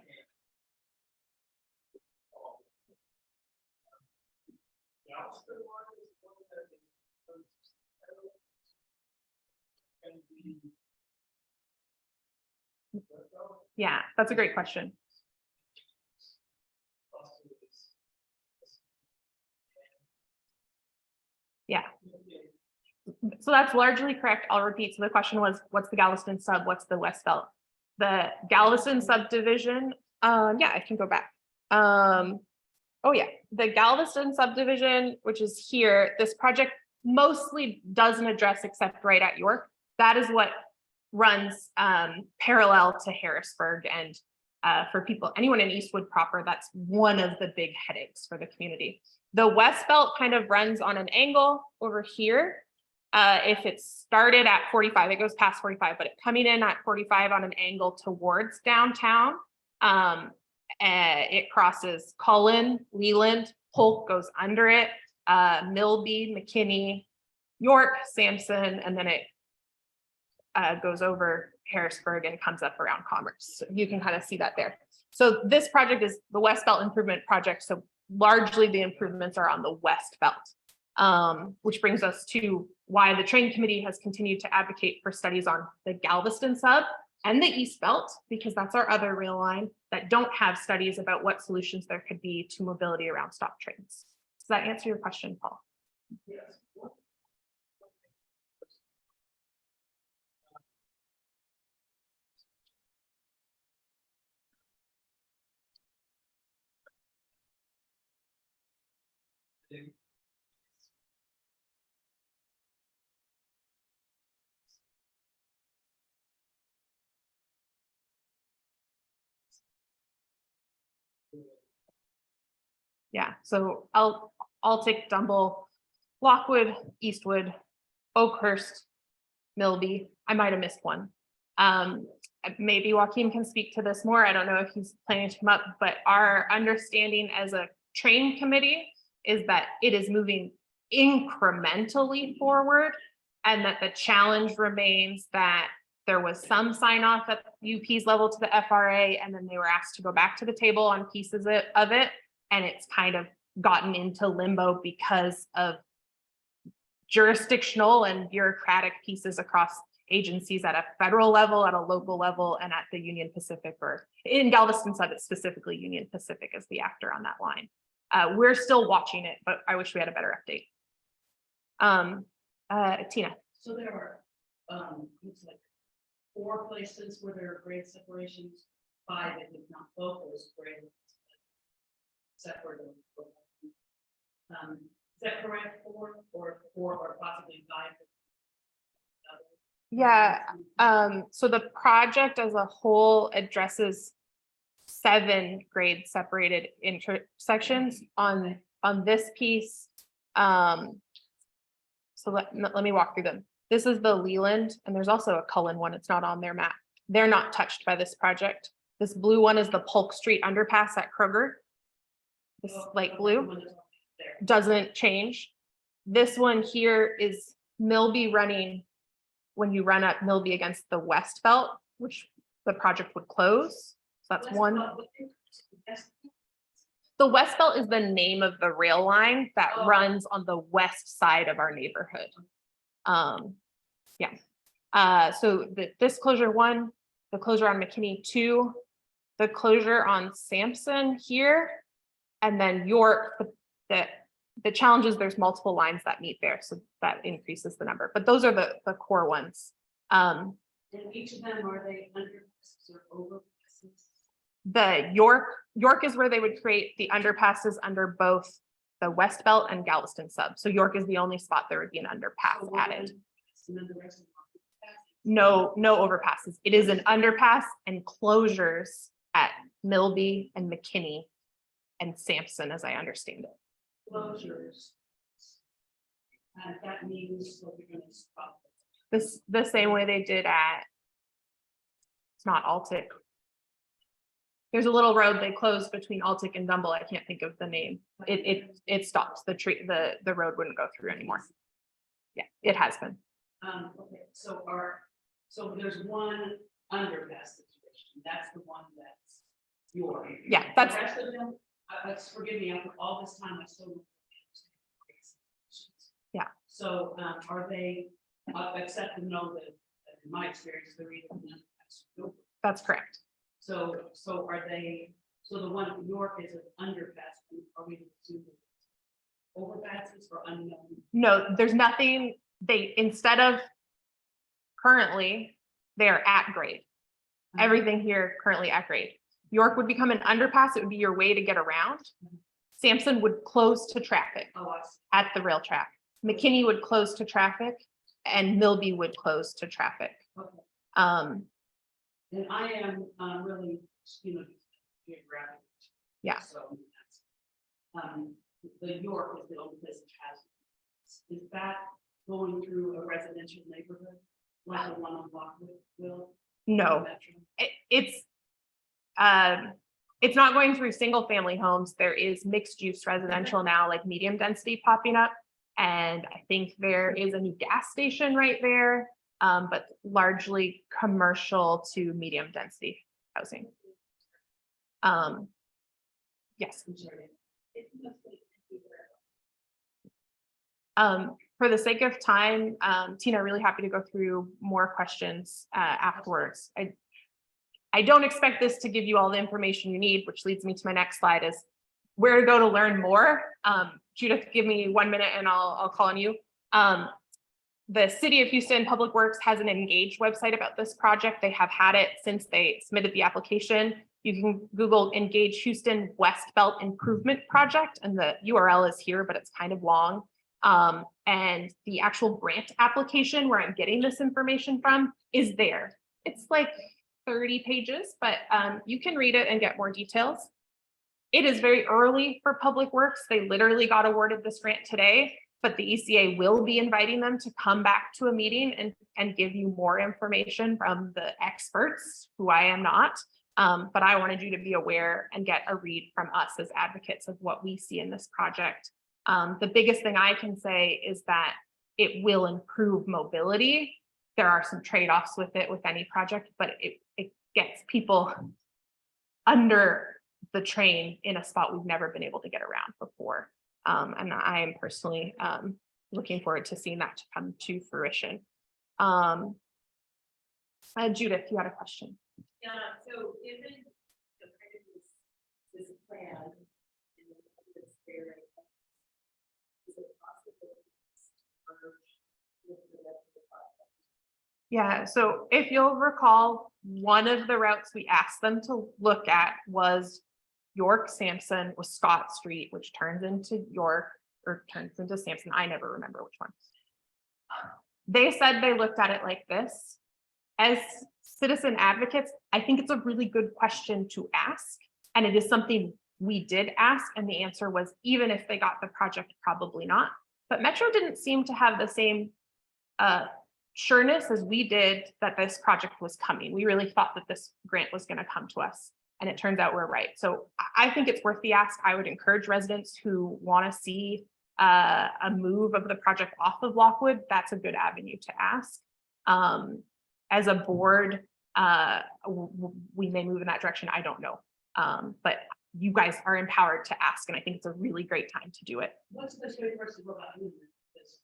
Yeah, that's a great question. Yeah. So that's largely correct. I'll repeat. So the question was, what's the Galveston sub? What's the West Belt? The Galveston subdivision, yeah, I can go back. Oh yeah, the Galveston subdivision, which is here, this project mostly doesn't address except right at York. That is what runs parallel to Harrisburg, and for people, anyone in Eastwood proper, that's one of the big headaches for the community. The West Belt kind of runs on an angle over here. If it started at 45, it goes past 45, but coming in at 45 on an angle towards downtown, it crosses Cullen, Leland, Polk goes under it, Milby, McKinney, York, Sampson, and then it goes over Harrisburg and comes up around Commerce. So you can kind of see that there. So this project is the West Belt Improvement Project. So largely the improvements are on the West Belt, which brings us to why the train committee has continued to advocate for studies on the Galveston sub and the East Belt, because that's our other rail line that don't have studies about what solutions there could be to mobility around stop trains. Does that answer your question, Paul? Yes. Yeah, so I'll take Dumble, Lockwood, Eastwood, Oakhurst, Milby. I might have missed one. Maybe Joaquin can speak to this more. I don't know if he's planning to come up, but our understanding as a train committee is that it is moving incrementally forward, and that the challenge remains that there was some sign off at UP's level to the FRA, and then they were asked to go back to the table on pieces of it. And it's kind of gotten into limbo because of jurisdictional and bureaucratic pieces across agencies at a federal level, at a local level, and at the Union Pacific, or in Galveston sub, it's specifically Union Pacific as the actor on that line. We're still watching it, but I wish we had a better update. Tina. So there are, looks like 4 places where there are grade separations, 5, if not both those grades separate. Is that correct? 4 or possibly 5? Yeah, so the project as a whole addresses 7 grade separated intersections on this piece. So let me walk through them. This is the Leland, and there's also a Cullen one. It's not on their map. They're not touched by this project. This blue one is the Polk Street underpass at Kroger. This light blue doesn't change. This one here is Milby running when you run up Milby against the West Belt, which the project would close. So that's one. The West Belt is the name of the rail line that runs on the west side of our neighborhood. Yeah. So this closure 1, the closure on McKinney 2, the closure on Sampson here, and then York. The challenge is there's multiple lines that meet there, so that increases the number. But those are the core ones. And each of them, are they underpasses or overpasses? The York is where they would create the underpasses under both the West Belt and Galveston sub. So York is the only spot there would be an underpass added. No overpasses. It is an underpass and closures at Milby and McKinney and Sampson, as I understand it. Closures. And that means that we're gonna stop. This, the same way they did at, it's not Altic. There's a little road they closed between Altic and Dumble. I can't think of the name. It stops. The tree, the road wouldn't go through anymore. Yeah, it has been. Okay, so there's one underpass situation, that's the one that's your. Yeah, that's, The rest of them, forgive me, after all this time, I still. don't understand. Yeah. So, are they, except to know that, in my experience, they're either. An underpass or no. that's correct. So are they, so the one in York is an underpass, are we assuming overpasses or unknown? No, there's nothing, instead of currently, they're at grade. Everything here currently at grade. York would become an underpass. It would be your way to get around. Sampson would close to traffic Oh, I see. at the rail track. McKinney would close to traffic and Milby would close to traffic. Okay. And I am really, geographic. Yeah. So the York is the only place that has. Is that going through a residential neighborhood like the one on Lockwood will? no, it's not going through single family homes. There is mixed use residential now, like medium density popping up. And I think there is a new gas station right there, but largely commercial to medium density housing. Yes. For the sake of time, Tina, really happy to go through more questions afterwards. I don't expect this to give you all the information you need, which leads me to my next slide is where to go to learn more. Judith, give me 1 minute and I'll call on you. The City of Houston Public Works has an Engage website about this project. They have had it since they submitted the application. You can Google Engage Houston West Belt Improvement Project, and the URL is here, but it's kind of long. And the actual grant application where I'm getting this information from is there. It's like 30 pages, but you can read it and get more details. It is very early for Public Works. They literally got awarded this grant today, but the ECA will be inviting them to come back to a meeting and give you more information from the experts, who I am not. But I wanted you to be aware and get a read from us as advocates of what we see in this project. The biggest thing I can say is that it will improve mobility. There are some trade-offs with it with any project, but it gets people under the train in a spot we've never been able to get around before. And I am personally looking forward to seeing that to come to fruition. Judith, you had a question. Yeah, so given the kind of this plan and this area, is it possible to merge with the rest of the project? Yeah, so if you'll recall, one of the routes we asked them to look at was York Sampson with Scott Street, which turns into York or turns into Sampson. I never remember which one. They said they looked at it like this. As citizen advocates, I think it's a really good question to ask. And it is something we did ask. And the answer was, even if they got the project, probably not. But Metro didn't seem to have the same sureness as we did that this project was coming. We really thought that this grant was going to come to us. And it turns out we're right. So I think it's worth the ask. I would encourage residents who want to see a move of the project off of Lockwood. That's a good avenue to ask. As a board, we may move in that direction. I don't know. But you guys are empowered to ask. And I think it's a really great time to do it. What's the best way for us to go about doing this?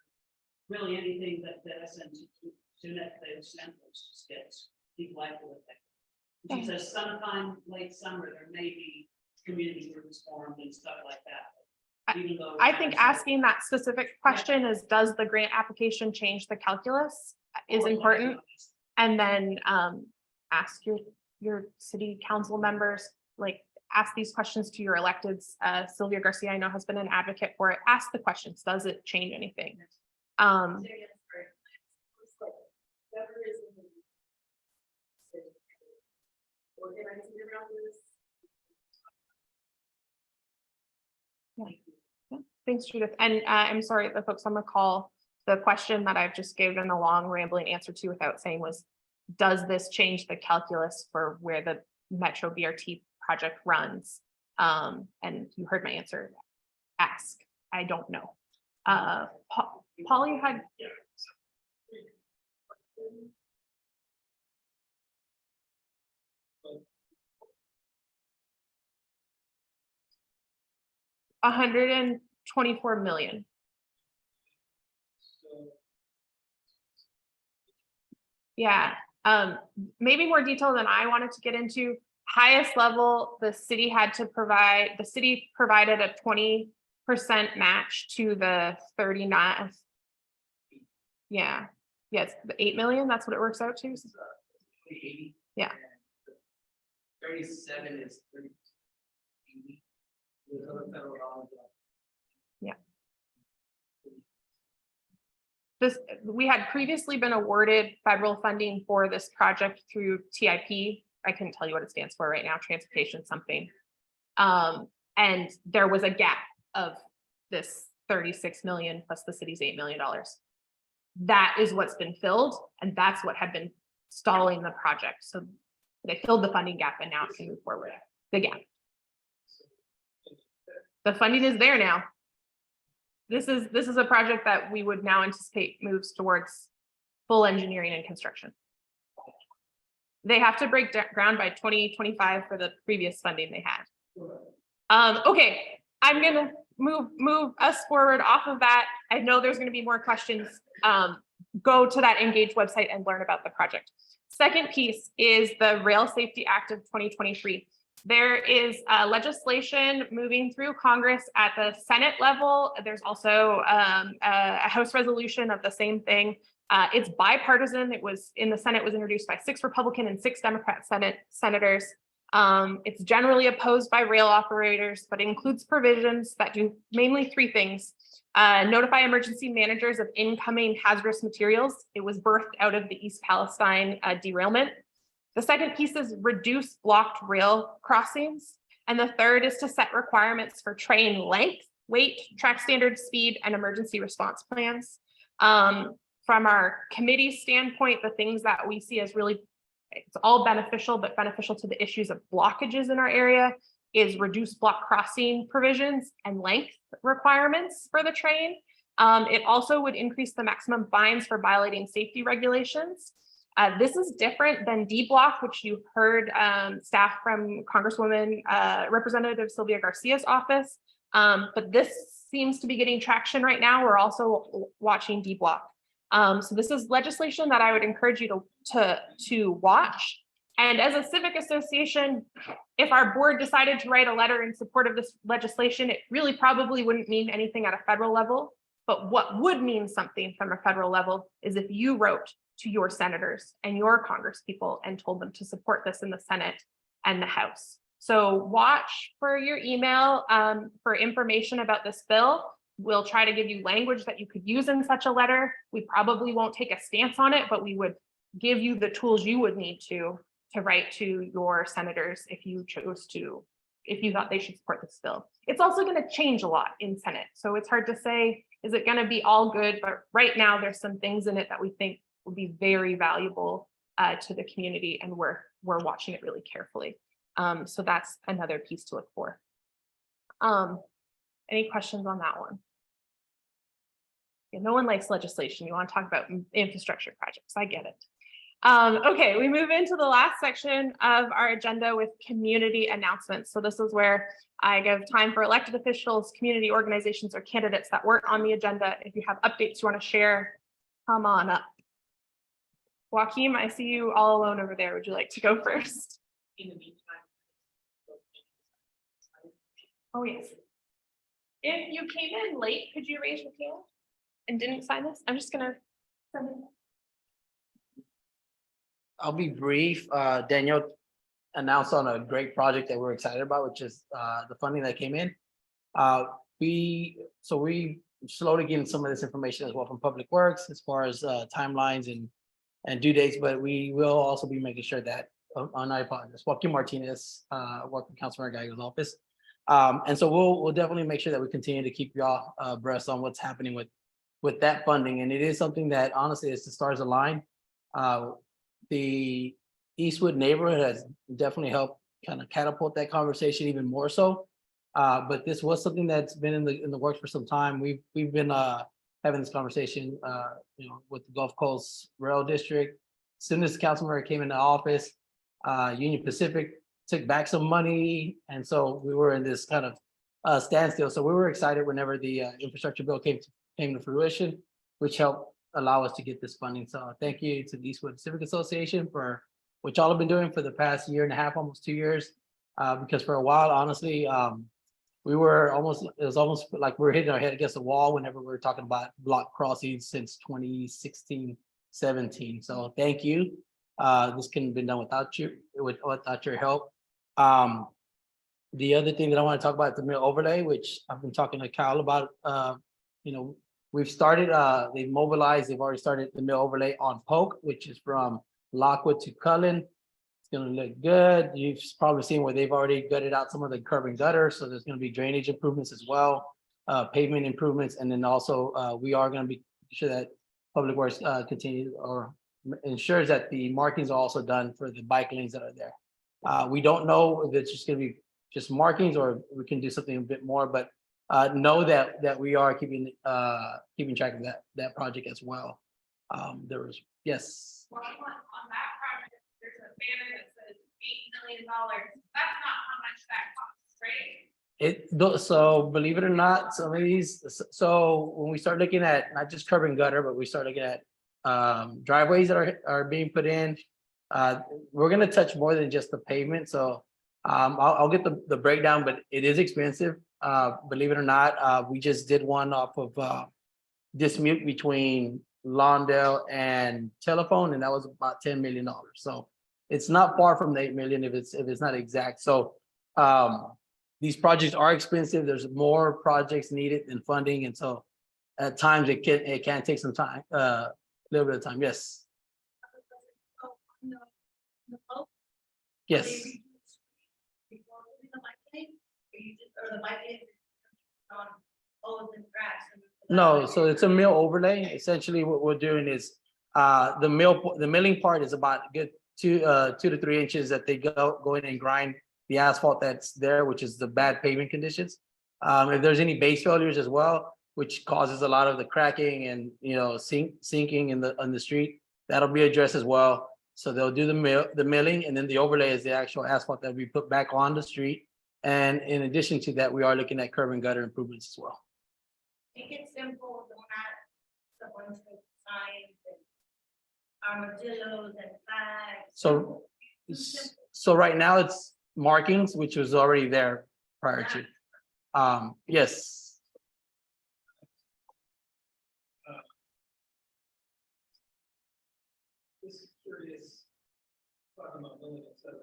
Really anything that I send to net, they send those skits, people like to look at. She says sometime late summer, there may be community groups formed and stuff like that. Even though I think asking that specific question is, does the grant application change the calculus is important. And then ask your city council members, like ask these questions to your electeds. Sylvia Garcia, I know, has been an advocate for it. Ask the questions, does it change anything? Yeah. Thanks, Judith. And I'm sorry, the folks on the call The question that I've just given a long rambling answer to without saying was, does this change the calculus for where the Metro BRT project runs? And you heard my answer. Ask. I don't know. Paul, you had. $124 million. Yeah, maybe more detail than I wanted to get into. Highest level, the city provided a 20% match to the 39. Yeah, yes, the 8 million, that's what it works out to. Yeah. 37 is 30. Yeah. We had previously been awarded federal funding for this project through TIP. I couldn't tell you what it stands for right now, transportation something. And there was a gap of this 36 million plus the city's $8 million. That is what's been filled, and that's what had been stalling the project. So they filled the funding gap, and now it can move forward. The gap. The funding is there now. This is a project that we would now anticipate moves towards full engineering and construction. They have to break ground by 2025 for the previous funding they had. Okay, I'm gonna move us forward off of that. I know there's gonna be more questions. Go to that Engage website and learn about the project. Second piece is the Rail Safety Act of 2023. There is legislation moving through Congress at the Senate level. There's also a House resolution of the same thing. It's bipartisan. It was in the Senate, was introduced by 6 Republican and 6 Democrat senators. It's generally opposed by rail operators, but includes provisions that do mainly 3 things. Notify emergency managers of incoming hazardous materials. It was birthed out of the East Palestine derailment. The second piece is reduce blocked rail crossings. And the third is to set requirements for train length, weight, track standard speed, and emergency response plans. From our committee standpoint, the things that we see as really, it's all beneficial, but beneficial to the issues of blockages in our area is reduce block crossing provisions and length requirements for the train. It also would increase the maximum fines for violating safety regulations. This is different than D-block, which you heard staff from Congresswoman Representative Sylvia Garcia's office. But this seems to be getting traction right now. We're also watching D-block. So this is legislation that I would encourage you to watch. And as a civic association, if our board decided to write a letter in support of this legislation, it really probably wouldn't mean anything at a federal level. But what would mean something from a federal level is if you wrote to your senators and your congresspeople and told them to support this in the Senate and the House. So watch for your email for information about this bill. We'll try to give you language that you could use in such a letter. We probably won't take a stance on it, but we would give you the tools you would need to write to your senators if you chose to, if you thought they should support this bill. It's also going to change a lot in Senate. So it's hard to say, is it going to be all good? But right now there's some things in it that we think will be very valuable to the community, and we're watching it really carefully. So that's another piece to look for. Any questions on that one? Yeah, no one likes legislation. You want to talk about infrastructure projects. I get it. Okay, we move into the last section of our agenda with community announcements. So this is where I give time for elected officials, community organizations, or candidates that weren't on the agenda. If you have updates you want to share, come on up. Joaquin, I see you all alone over there. Would you like to go first? In the meantime. Oh, yes. If you came in late, could you raise your hand and didn't sign this? I'm just gonna send it. I'll be brief. Danielle announced on a great project that we're excited about, which is the funding that came in. We slowly getting some of this information as well from Public Works as far as timelines and due dates, but we will also be making sure that on iPod, Joaquin Martinez, working Councilmember Gallego's office. And so we'll definitely make sure that we continue to keep y'all abreast on what's happening with with that funding, and it is something that honestly, as the stars align, the Eastwood neighborhood has definitely helped kind of catapult that conversation even more so. But this was something that's been in the works for some time. We've been having this conversation, with the Gulf Coast Rail District. As soon as the council member came into office, Union Pacific took back some money, and so we were in this kind of standstill. So we were excited whenever the infrastructure bill came to fruition, which helped allow us to get this funding. So thank you to the Eastwood Civic Association for what y'all have been doing for the past year and a half, almost 2 years. Because for a while, honestly, it was almost like we were hitting our head against the wall whenever we were talking about block crossings since 2016, 17. So thank you. This couldn't have been done without your help. The other thing that I want to talk about is the mill overlay, which I've been talking to Kyle about. We've started, they've already started the mill overlay on Polk, which is from Lockwood to Cullen. It's gonna look good. You've probably seen where they've already gutted out some of the curb and gutter, so there's gonna be drainage improvements as well, pavement improvements, and then also, we are gonna be sure that Public Works, continues or ensures that the markings are also done for the bike lanes that are there. We don't know if it's just gonna be just markings or we can do something a bit more, but know that we are keeping track of that project as well. Yes. Well, on that project, there's a banner that says $8 million. That's not how much that costs, right? So believe it or not, some of these, so when we start looking at not just curb and gutter, but we start looking at driveways that are being put in, we're gonna touch more than just the pavement. So I'll get the breakdown, but it is expensive. Believe it or not, we just did one off of Dismute between Lawndale and Telephone, and that was about $10 million. So it's not far from the 8 million if it's not exact. So these projects are expensive. There's more projects needed than funding, and so at times it can take some time, a little bit of time. Yes. Yes. No, so it's a mill overlay. Essentially, what we're doing is the milling part is about a good 2 to 3 inches that they go in and grind the asphalt that's there, which is the bad pavement conditions. If there's any base failures as well, which causes a lot of the cracking and sinking on the street, that'll be addressed as well. So they'll do the milling, and then the overlay is the actual asphalt that we put back on the street. And in addition to that, we are looking at curb and gutter improvements as well. Make it simple, the ones with signs and armadillos and flags. So right now it's markings, which was already there prior to. Yes. Just curious, talking about building instead of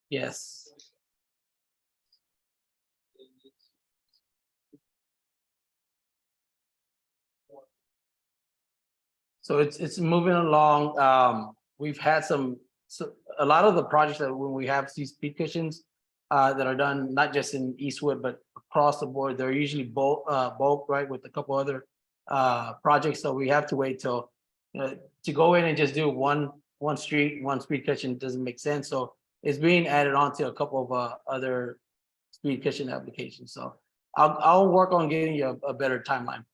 Yes. So it's moving along. We've had a lot of the projects that when we have these speed cushions that are done, not just in Eastwood, but across the board, they're usually bulk, right, with a couple other projects. So we have to wait till to go in and just do one street, one speed cushion doesn't make sense. So it's being added on to a couple of other speed cushion applications. So I'll work on getting you a better timeline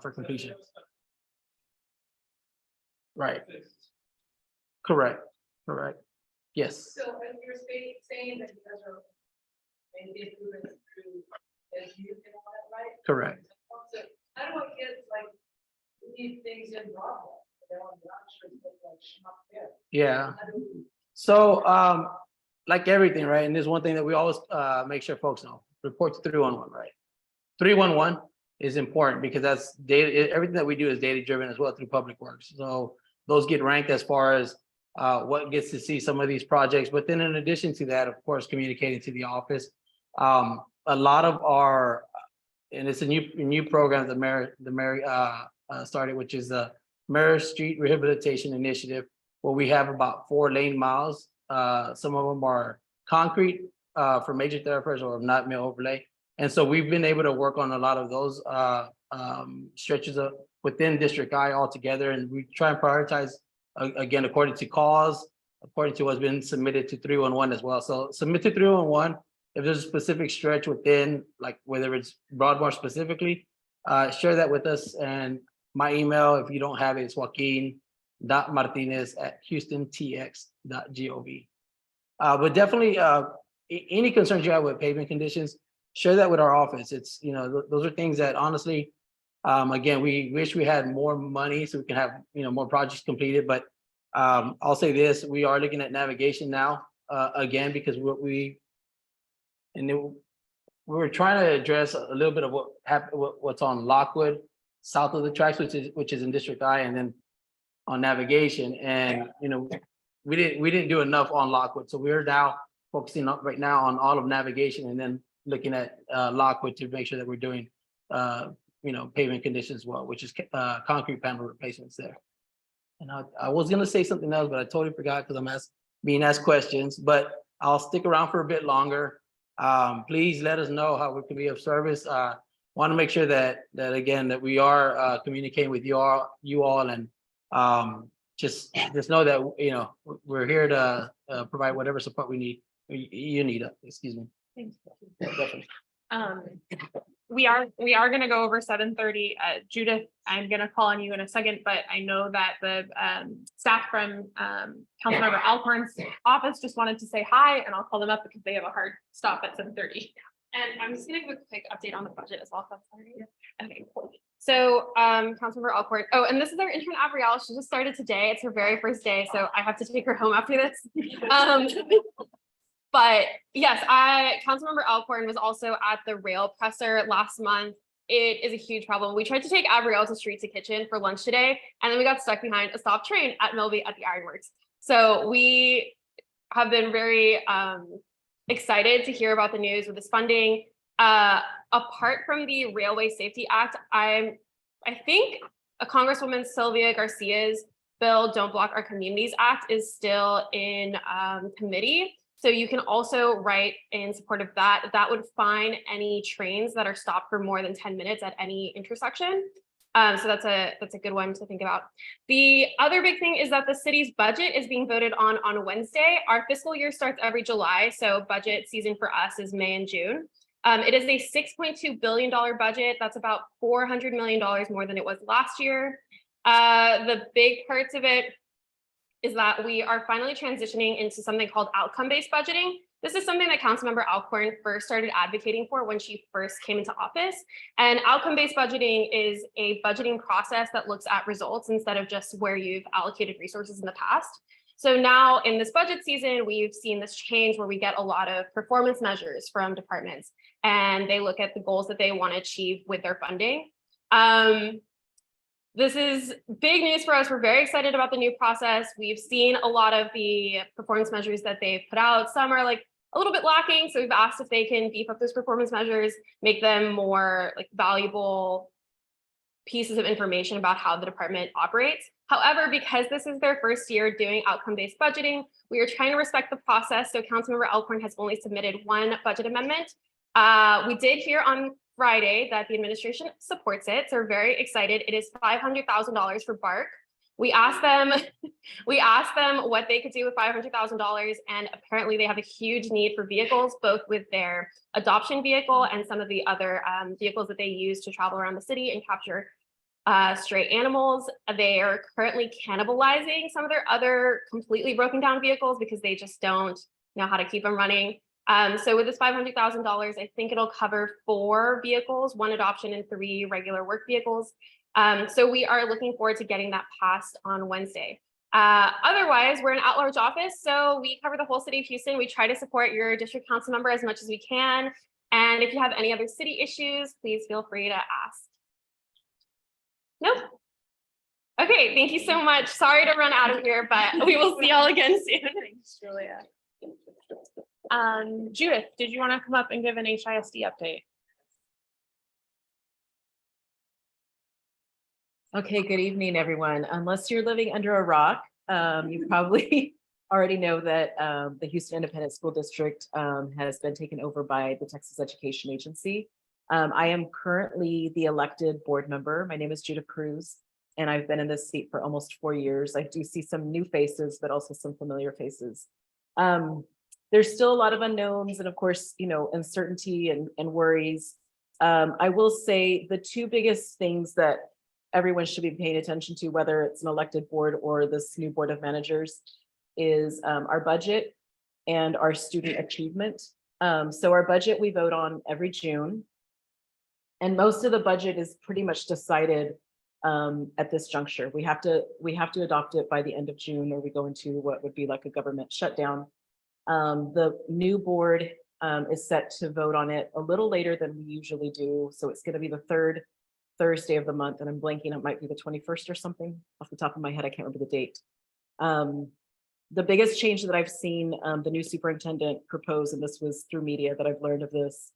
for completion. Right. Correct. Yes. So if you're saying that you guys are maybe improving through as you can all that, right? Correct. So how do I get like these things in Broadway? I'm not sure it's like schmuck there. Yeah. So like everything, right? And there's one thing that we always make sure folks know: report to 311, right? 311 is important because that's data. Everything that we do is data driven as well through Public Works. So those get ranked as far as what gets to see some of these projects. But then in addition to that, of course, communicating to the office. A lot of our, and it's a new program that Mary started, which is the Mary Street Rehabilitation Initiative, where we have about 4 lane miles. Some of them are concrete for major thoroughfares or not mill overlay. And so we've been able to work on a lot of those stretches of within District I altogether, and we try and prioritize again according to cause, according to what's been submitted to 311 as well. So submit to 311 if there's a specific stretch within, like whether it's Broadmoor specifically, share that with us. And my email, if you don't have it, it's joaquin.martinez@houstontx.gov. But definitely, any concerns you have with pavement conditions, share that with our office. It's, you know, those are things that honestly, again, we wish we had more money so we can have, you know, more projects completed. But I'll say this, we are looking at navigation now, again, because we're trying to address a little bit of what happened, what's on Lockwood, south of the tracks, which is in District I, and then on navigation. And, you know, we didn't do enough on Lockwood. So we're now focusing on right now on all of navigation, and then looking at Lockwood to make sure that we're doing, you know, pavement conditions as well, which is concrete panel replacements there. And I was gonna say something else, but I totally forgot because I'm being asked questions, but I'll stick around for a bit longer. Please let us know how we can be of service. Want to make sure that again, that we are communicating with you all, and just know that, you know, we're here to provide whatever support we need. You need, excuse me. Thanks. Yeah, definitely. We are gonna go over 7:30. Judith, I'm gonna call on you in a second, but I know that the staff from Councilmember Alcorn's office just wanted to say hi, and I'll call them up because they have a hard stop at 7:30. And I'm just gonna give a quick update on the budget as well, if that's all right. Okay, cool. So, Councilmember Alcourt, oh, and this is our intern Abrielle. She just started today. It's her very first day, so I have to take her home after this. But yes, Councilmember Alcorn was also at the rail presser last month. It is a huge problem. We tried to take Abrielle to Street to Kitchen for lunch today, and then we got stuck behind a stop train at Milby at the Ironworks. So we have been very excited to hear about the news with this funding. Apart from the Railway Safety Act, I think a Congresswoman Sylvia Garcia's bill, Don't Block Our Communities Act, is still in committee. So you can also write in support of that. That would fine any trains that are stopped for more than 10 minutes at any intersection. So that's a good one to think about. The other big thing is that the city's budget is being voted on Wednesday. Our fiscal year starts every July, so budget season for us is May and June. It is a $6.2 billion budget. That's about $400 million more than it was last year. The big parts of it is that we are finally transitioning into something called outcome-based budgeting. This is something that Councilmember Alcorn first started advocating for when she first came into office. And outcome-based budgeting is a budgeting process that looks at results instead of just where you've allocated resources in the past. So now in this budget season, we've seen this change where we get a lot of performance measures from departments, and they look at the goals that they want to achieve with their funding. This is big news for us. We're very excited about the new process. We've seen a lot of the performance measures that they've put out. Some are like a little bit lacking. So we've asked if they can beef up those performance measures, make them more like valuable pieces of information about how the department operates. However, because this is their first year doing outcome-based budgeting, we are trying to respect the process. So Councilmember Alcorn has only submitted one budget amendment. We did hear on Friday that the administration supports it, so we're very excited. It is $500,000 for BARC. We asked them what they could do with $500,000, and apparently they have a huge need for vehicles, both with their adoption vehicle and some of the other vehicles that they use to travel around the city and capture stray animals. They are currently cannibalizing some of their other completely broken down vehicles because they just don't know how to keep them running. So with this $500,000, I think it'll cover 4 vehicles, 1 adoption and 3 regular work vehicles. So we are looking forward to getting that passed on Wednesday. Otherwise, we're an at-large office, so we cover the whole city of Houston. We try to support your district council member as much as we can. And if you have any other city issues, please feel free to ask. Nope. Okay, thank you so much. Sorry to run out of here, but we will see y'all again soon. Thanks, Julia. Judith, did you want to come up and give an HISD update? Okay, good evening, everyone. Unless you're living under a rock, you probably already know that the Houston Independent School District has been taken over by the Texas Education Agency. I am currently the elected board member. My name is Judah Cruz, and I've been in this seat for almost 4 years. I do see some new faces, but also some familiar faces. There's still a lot of unknowns and of course, uncertainty and worries. I will say the two biggest things that everyone should be paying attention to, whether it's an elected board or this new board of managers, is our budget and our student achievement. So our budget we vote on every June. And most of the budget is pretty much decided at this juncture. We have to adopt it by the end of June, or we go into what would be like a government shutdown. The new board is set to vote on it a little later than we usually do. So it's going to be the third Thursday of the month, and I'm blanking, it might be the 21st or something off the top of my head. I can't remember the date. The biggest change that I've seen the new superintendent propose, and this was through media that I've learned of this,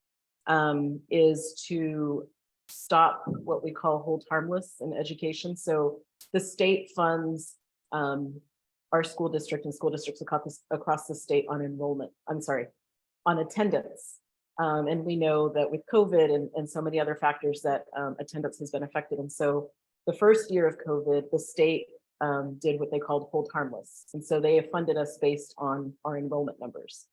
is to stop what we call hold harmless in education. So the state funds our school district and school districts across the state on enrollment, on attendance. And we know that with COVID and so many other factors that attendance has been affected. And so the first year of COVID, the state did what they called hold harmless. And so they have funded us based on our enrollment numbers.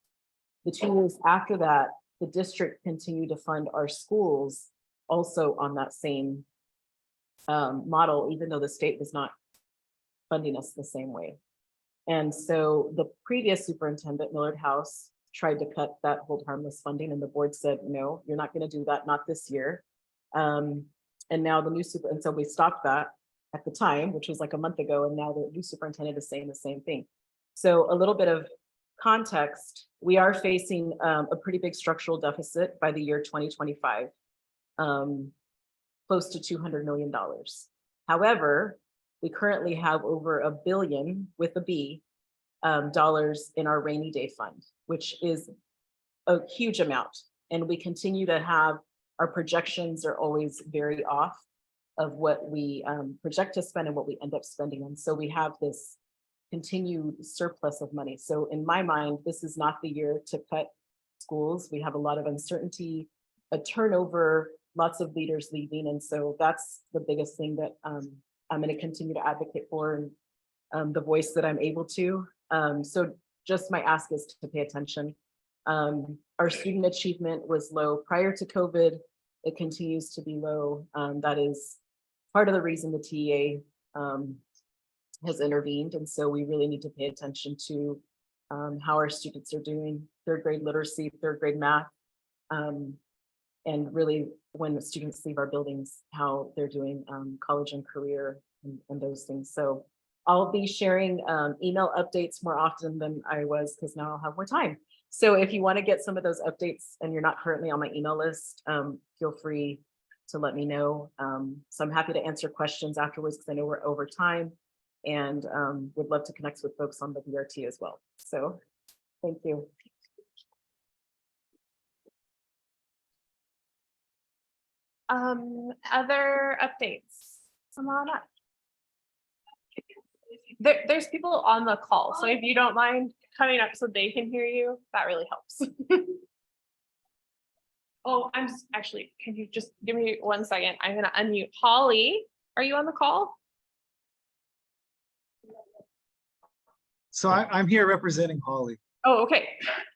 The 2 years after that, the district continued to fund our schools also on that same model, even though the state was not funding us the same way. And so the previous superintendent, Millard House, tried to cut that hold harmless funding, and the board said, no, you're not going to do that, not this year. And now the new and so we stopped that at the time, which was like a month ago, and now the new superintendent is saying the same thing. So a little bit of context, we are facing a pretty big structural deficit by the year 2025, close to $200 million. However, we currently have over $1 billion with a B dollars in our rainy day fund, which is a huge amount. And we continue to have, our projections are always very off of what we project to spend and what we end up spending. And so we have this continued surplus of money. So in my mind, this is not the year to cut schools. We have a lot of uncertainty, a turnover, lots of leaders leaving. And so that's the biggest thing that I'm going to continue to advocate for, and the voice that I'm able to. So just my ask is to pay attention. Our student achievement was low prior to COVID. It continues to be low. That is part of the reason the TEA has intervened. And so we really need to pay attention to how our students are doing, third grade literacy, third grade math, and really when the students leave our buildings, how they're doing college and career and those things. So I'll be sharing email updates more often than I was, because now I'll have more time. So if you want to get some of those updates and you're not currently on my email list, feel free to let me know. So I'm happy to answer questions afterwards, because I know we're over time, and would love to connect with folks on the VRT as well. So thank you. Other updates? Come on up. There's people on the call, so if you don't mind coming up so they can hear you, that really helps. Oh, actually, can you just give me 1 second? I'm gonna unmute. Holly, are you on the call? So I'm here representing Holly. Oh, okay.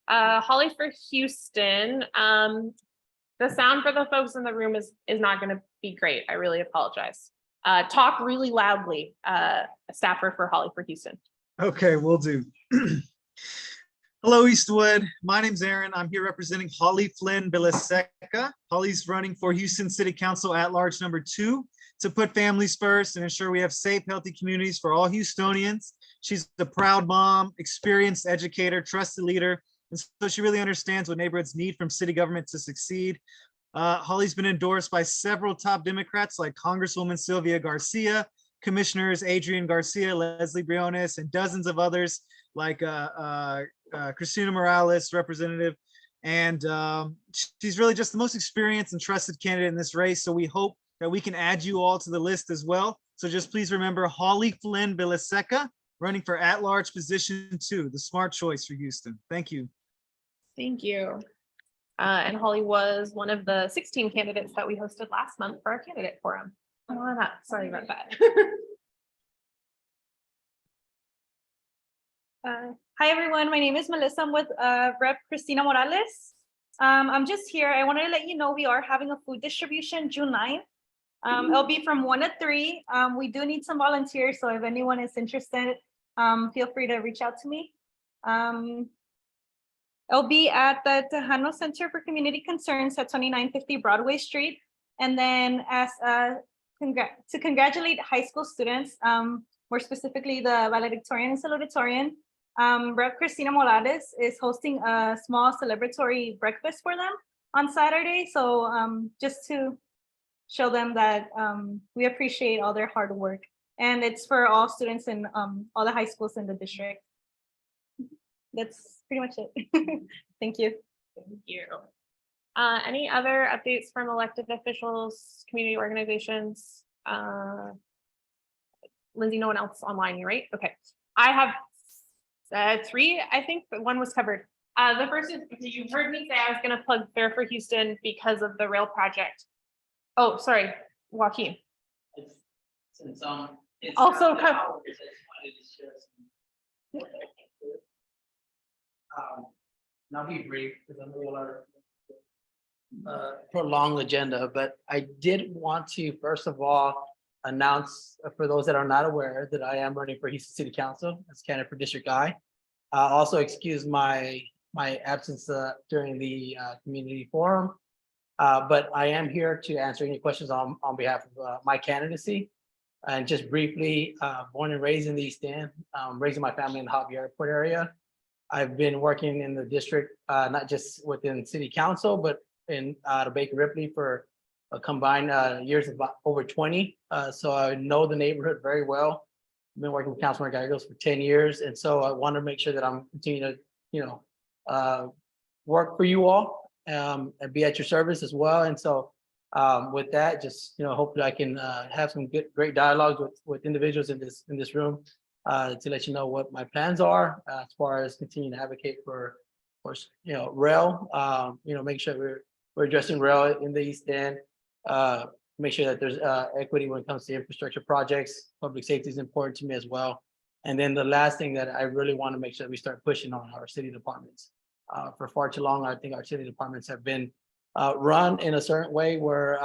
Holly for Houston. The sound for the folks in the room is not gonna be great. I really apologize. Talk really loudly, a staffer for Holly for Houston. Okay, will do. Hello, Eastwood. My name's Aaron. I'm here representing Holly Flynn Biliseca. Holly's running for Houston City Council at large number 2 to put families first and ensure we have safe, healthy communities for all Houstonians. She's a proud mom, experienced educator, trusted leader, and so she really understands what neighborhoods need from city government to succeed. Holly's been endorsed by several top Democrats like Congresswoman Sylvia Garcia, Commissioners Adrian Garcia, Leslie Briones, and dozens of others like Christina Morales, representative. And she's really just the most experienced and trusted candidate in this race. So we hope that we can add you all to the list as well. So just please remember Holly Flynn Biliseca running for at-large position 2, the smart choice for Houston. Thank you. Thank you. And Holly was one of the 16 candidates that we hosted last month for our candidate forum. Come on up. Sorry about that. Hi, everyone. My name is Melissa. I'm with Rep. Cristina Morales. I'm just here. I wanted to let you know we are having a food distribution June 9th. It'll be from 1 to 3. We do need some volunteers, so if anyone is interested, feel free to reach out to me. It'll be at the Tejano Center for Community Concerns at 2950 Broadway Street. And then as to congratulate high school students, more specifically the valedictorian and salutatorian, Rep. Cristina Morales is hosting a small celebratory breakfast for them on Saturday. So just to show them that we appreciate all their hard work. And it's for all students in all the high schools in the district. That's pretty much it. Thank you. Thank you. Any other updates from elected officials, community organizations? Lindsay, no one else online, you right? Okay. I have 3, I think, but one was covered. The first is, you've heard me say I was going to plug Fair for Houston because of the rail project. Oh, sorry, Joaquin. Since it's also covered. I'll be brief because I'm a little prolonged agenda, but I did want to first of all announce for those that are not aware that I am running for Houston City Council as candidate for District I. Also excuse my absence during the community forum, but I am here to answer any questions on behalf of my candidacy. And just briefly, born and raised in the East End, raising my family in the Javier Airport area. I've been working in the district, not just within city council, but in Baker Ripley for a combined years of about over 20. So I know the neighborhood very well. I've been working with Councilman Gallegos for 10 years. And so I want to make sure that I'm continuing to, work for you all and be at your service as well. And so with that, just, hopefully I can have some great dialogues with individuals in this room. To let you know what my plans are as far as continuing to advocate for rail. Make sure we're addressing rail in the East End. Make sure that there's equity when it comes to infrastructure projects. Public safety is important to me as well. And then the last thing that I really want to make sure that we start pushing on our city departments. For far too long, I think our city departments have been run in a certain way where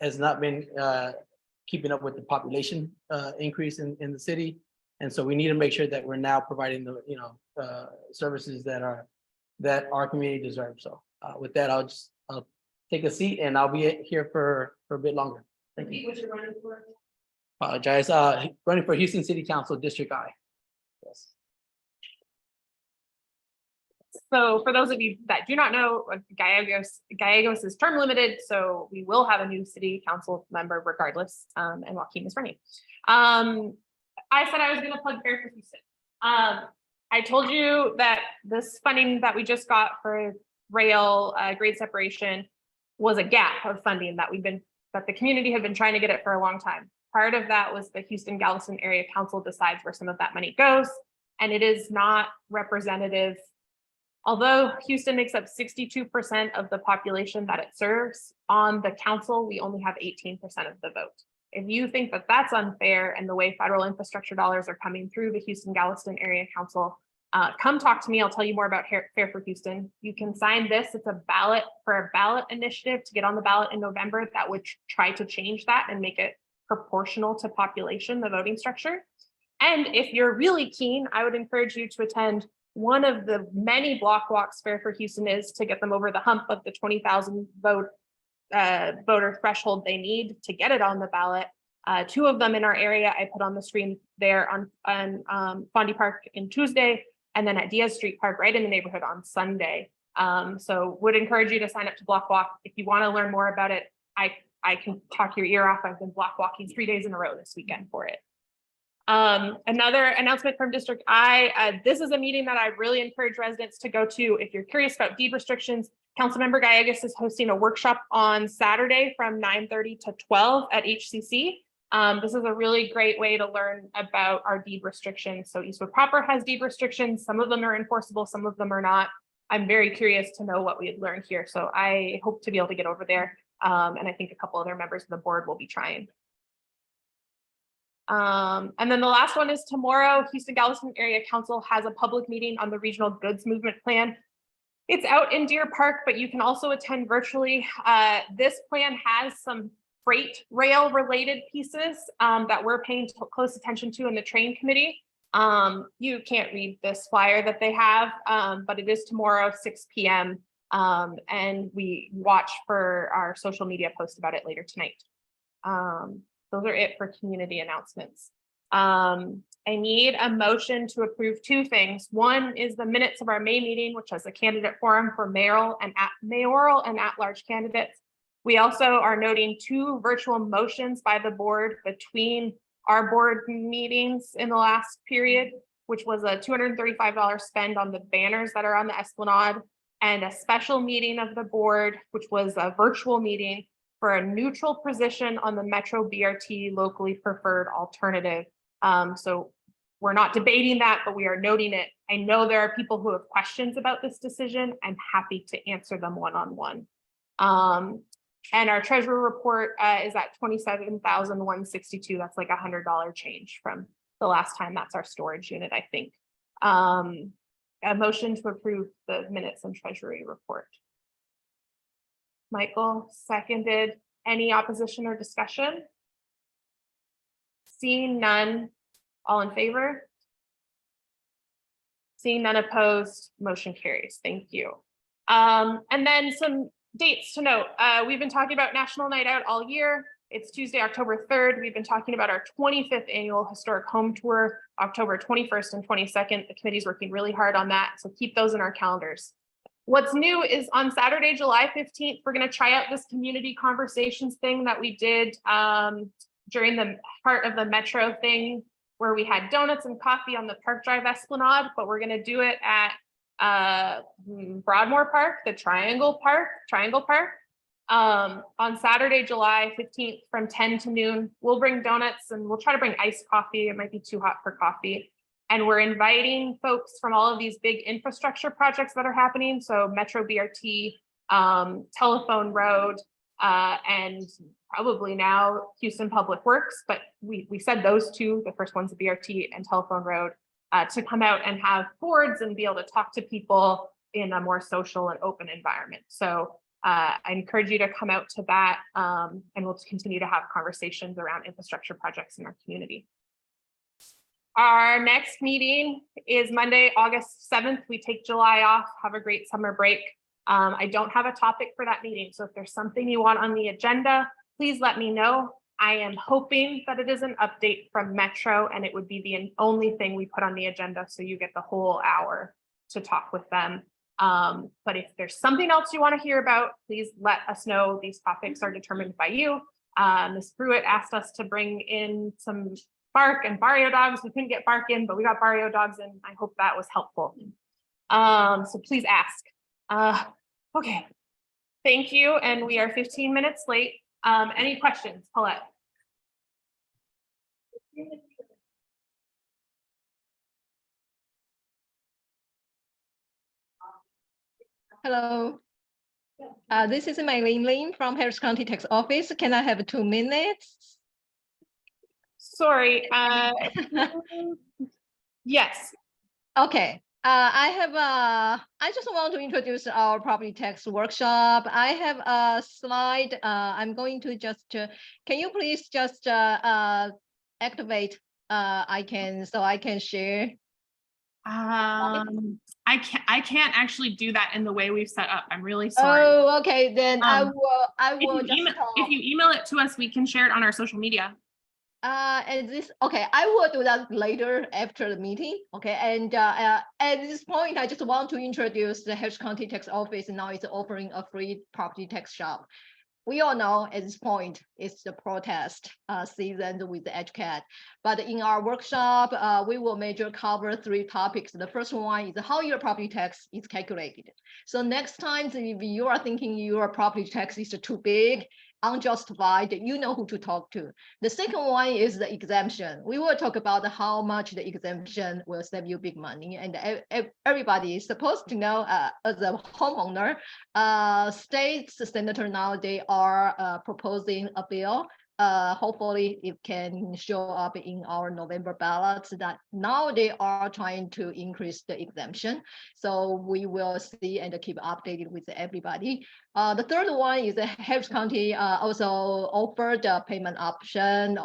has not been keeping up with the population increase in the city. And so we need to make sure that we're now providing the services that our community deserves. So with that, I'll take a seat and I'll be here for a bit longer. Thank you. What you're running for? Apologize. Running for Houston City Council District I. Yes. So for those of you that do not know, Gallegos is term limited, so we will have a new city council member regardless, and Joaquin is running. I said I was going to plug Fair for Houston. I told you that this funding that we just got for rail grade separation was a gap of funding that the community had been trying to get it for a long time. Part of that was the Houston Galveston Area Council decides where some of that money goes, and it is not representative. Although Houston makes up 62% of the population that it serves, on the council, we only have 18% of the vote. If you think that that's unfair and the way federal infrastructure dollars are coming through the Houston Galveston Area Council, come talk to me. I'll tell you more about Fair for Houston. You can sign this. It's a ballot initiative to get on the ballot in November that would try to change that and make it proportional to population, the voting structure. And if you're really keen, I would encourage you to attend one of the many block walks Fair for Houston is to get them over the hump of the 20,000 voter threshold they need to get it on the ballot. 2 of them in our area I put on the screen there on Fondy Park in Tuesday, and then at Diaz Street Park right in the neighborhood on Sunday. So would encourage you to sign up to block walk. If you want to learn more about it, I can talk your ear off. I've been block walking 3 days in a row this weekend for it. Another announcement from District I, this is a meeting that I really encourage residents to go to. If you're curious about deed restrictions, Councilmember Gallegos is hosting a workshop on Saturday from 9:30 to 12 at HCC. This is a really great way to learn about our deed restrictions. So Eastwood proper has deed restrictions. Some of them are enforceable, some of them are not. I'm very curious to know what we'd learned here. So I hope to be able to get over there. And I think a couple other members of the board will be trying. And then the last one is tomorrow, Houston Galveston Area Council has a public meeting on the regional goods movement plan. It's out in Deer Park, but you can also attend virtually. This plan has some freight rail related pieces that we're paying close attention to in the train committee. You can't read this flyer that they have, but it is tomorrow, 6 p.m. And we watch for our social media post about it later tonight. Those are it for community announcements. I need a motion to approve two things. One is the minutes of our May meeting, which has a candidate forum for mayoral and at-large candidates. We also are noting two virtual motions by the board between our board meetings in the last period, which was a $235 spend on the banners that are on the Esplanade, and a special meeting of the board, which was a virtual meeting for a neutral position on the Metro BRT locally preferred alternative. So we're not debating that, but we are noting it. I know there are people who have questions about this decision. I'm happy to answer them one-on-one. And our treasurer report is at $27,162. That's like $100 change from the last time. That's our storage unit, I think. A motion to approve the minutes and treasury report. Michael seconded. Any opposition or discussion? Seeing none, all in favor? Seeing none opposed, motion carries. Thank you. And then some dates to note. We've been talking about National Night Out all year. It's Tuesday, October 3rd. We've been talking about our 25th annual historic home tour, October 21st and 22nd. The committee's working really hard on that, so keep those in our calendars. What's new is on Saturday, July 15th, we're going to try out this community conversations thing that we did during the part of the Metro thing, where we had donuts and coffee on the Park Drive Esplanade, but we're going to do it at Broadmoor Park, the Triangle Park. On Saturday, July 15th from 10 to noon. We'll bring donuts and we'll try to bring iced coffee. It might be too hot for coffee. And we're inviting folks from all of these big infrastructure projects that are happening. So Metro BRT, Telephone Road, and probably now Houston Public Works. But we said those two, the first one's the BRT and Telephone Road, to come out and have boards and be able to talk to people in a more social and open environment. So I encourage you to come out to that, and we'll continue to have conversations around infrastructure projects in our community. Our next meeting is Monday, August 7th. We take July off. Have a great summer break. I don't have a topic for that meeting, so if there's something you want on the agenda, please let me know. I am hoping that it is an update from Metro, and it would be the only thing we put on the agenda, so you get the whole hour to talk with them. But if there's something else you want to hear about, please let us know. These topics are determined by you. Ms. Pruitt asked us to bring in some Bark and Barrio Dogs. We couldn't get Bark in, but we got Barrio Dogs in. I hope that was helpful. So please ask. Okay, thank you. And we are 15 minutes late. Any questions, Paulette? Hello. This is Maylin Lin from Harris County Tax Office. Can I have 2 minutes? Sorry. Yes. Okay. I just want to introduce our property tax workshop. I have a slide. I'm going to just, can you please just activate? I can share. I can't actually do that in the way we've set up. I'm really sorry. Oh, okay. Then I will if you email it to us, we can share it on our social media. Okay, I will do that later after the meeting. Okay, and at this point, I just want to introduce the Harris County Tax Office. Now it's offering a free property tax shop. We all know at this point it's the protest season with the HCAT. But in our workshop, we will major cover 3 topics. The first one is how your property tax is calculated. So next time, if you are thinking your property tax is too big, unjustified, you know who to talk to. The second one is the exemption. We will talk about how much the exemption will save you big money, and everybody is supposed to know, as a homeowner, states senator now, they are proposing a bill. Hopefully it can show up in our November ballots, that now they are trying to increase the exemption. So we will see and keep updated with everybody. The third one is the Harris County also offered a payment option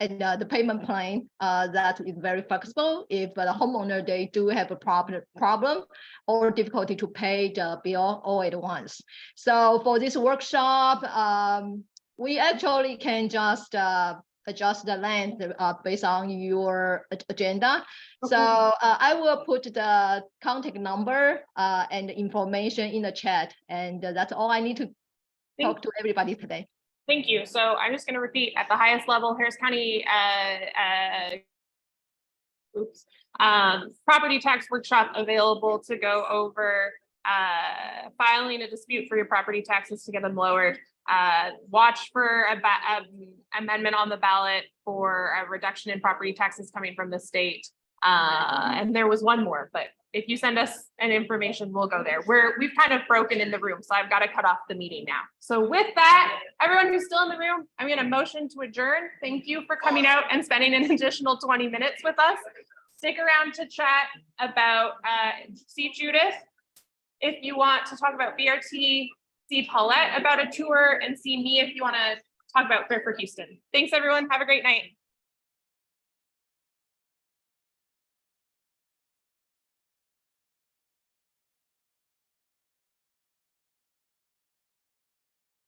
and the payment plan that is very flexible. If the homeowner, they do have a problem or difficulty to pay the bill all at once. So for this workshop, we actually can just adjust the length based on your agenda. So I will put the contact number and information in the chat, and that's all I need to talk to everybody today. Thank you. So I'm just going to repeat at the highest level, Harris County property tax workshop available to go over filing a dispute for your property taxes to get them lowered. Watch for a amendment on the ballot for a reduction in property taxes coming from the state. And there was one more, but if you send us an information, we'll go there. We've kind of broken in the room, so I've got to cut off the meeting now. So with that, everyone who's still in the room, I'm going to motion to adjourn. Thank you for coming out and spending an additional 20 minutes with us. Stick around to chat about, see Judith if you want to talk about BRT, see Paulette about a tour, and see me if you want to talk about Fair for Houston. Thanks, everyone. Have a great night.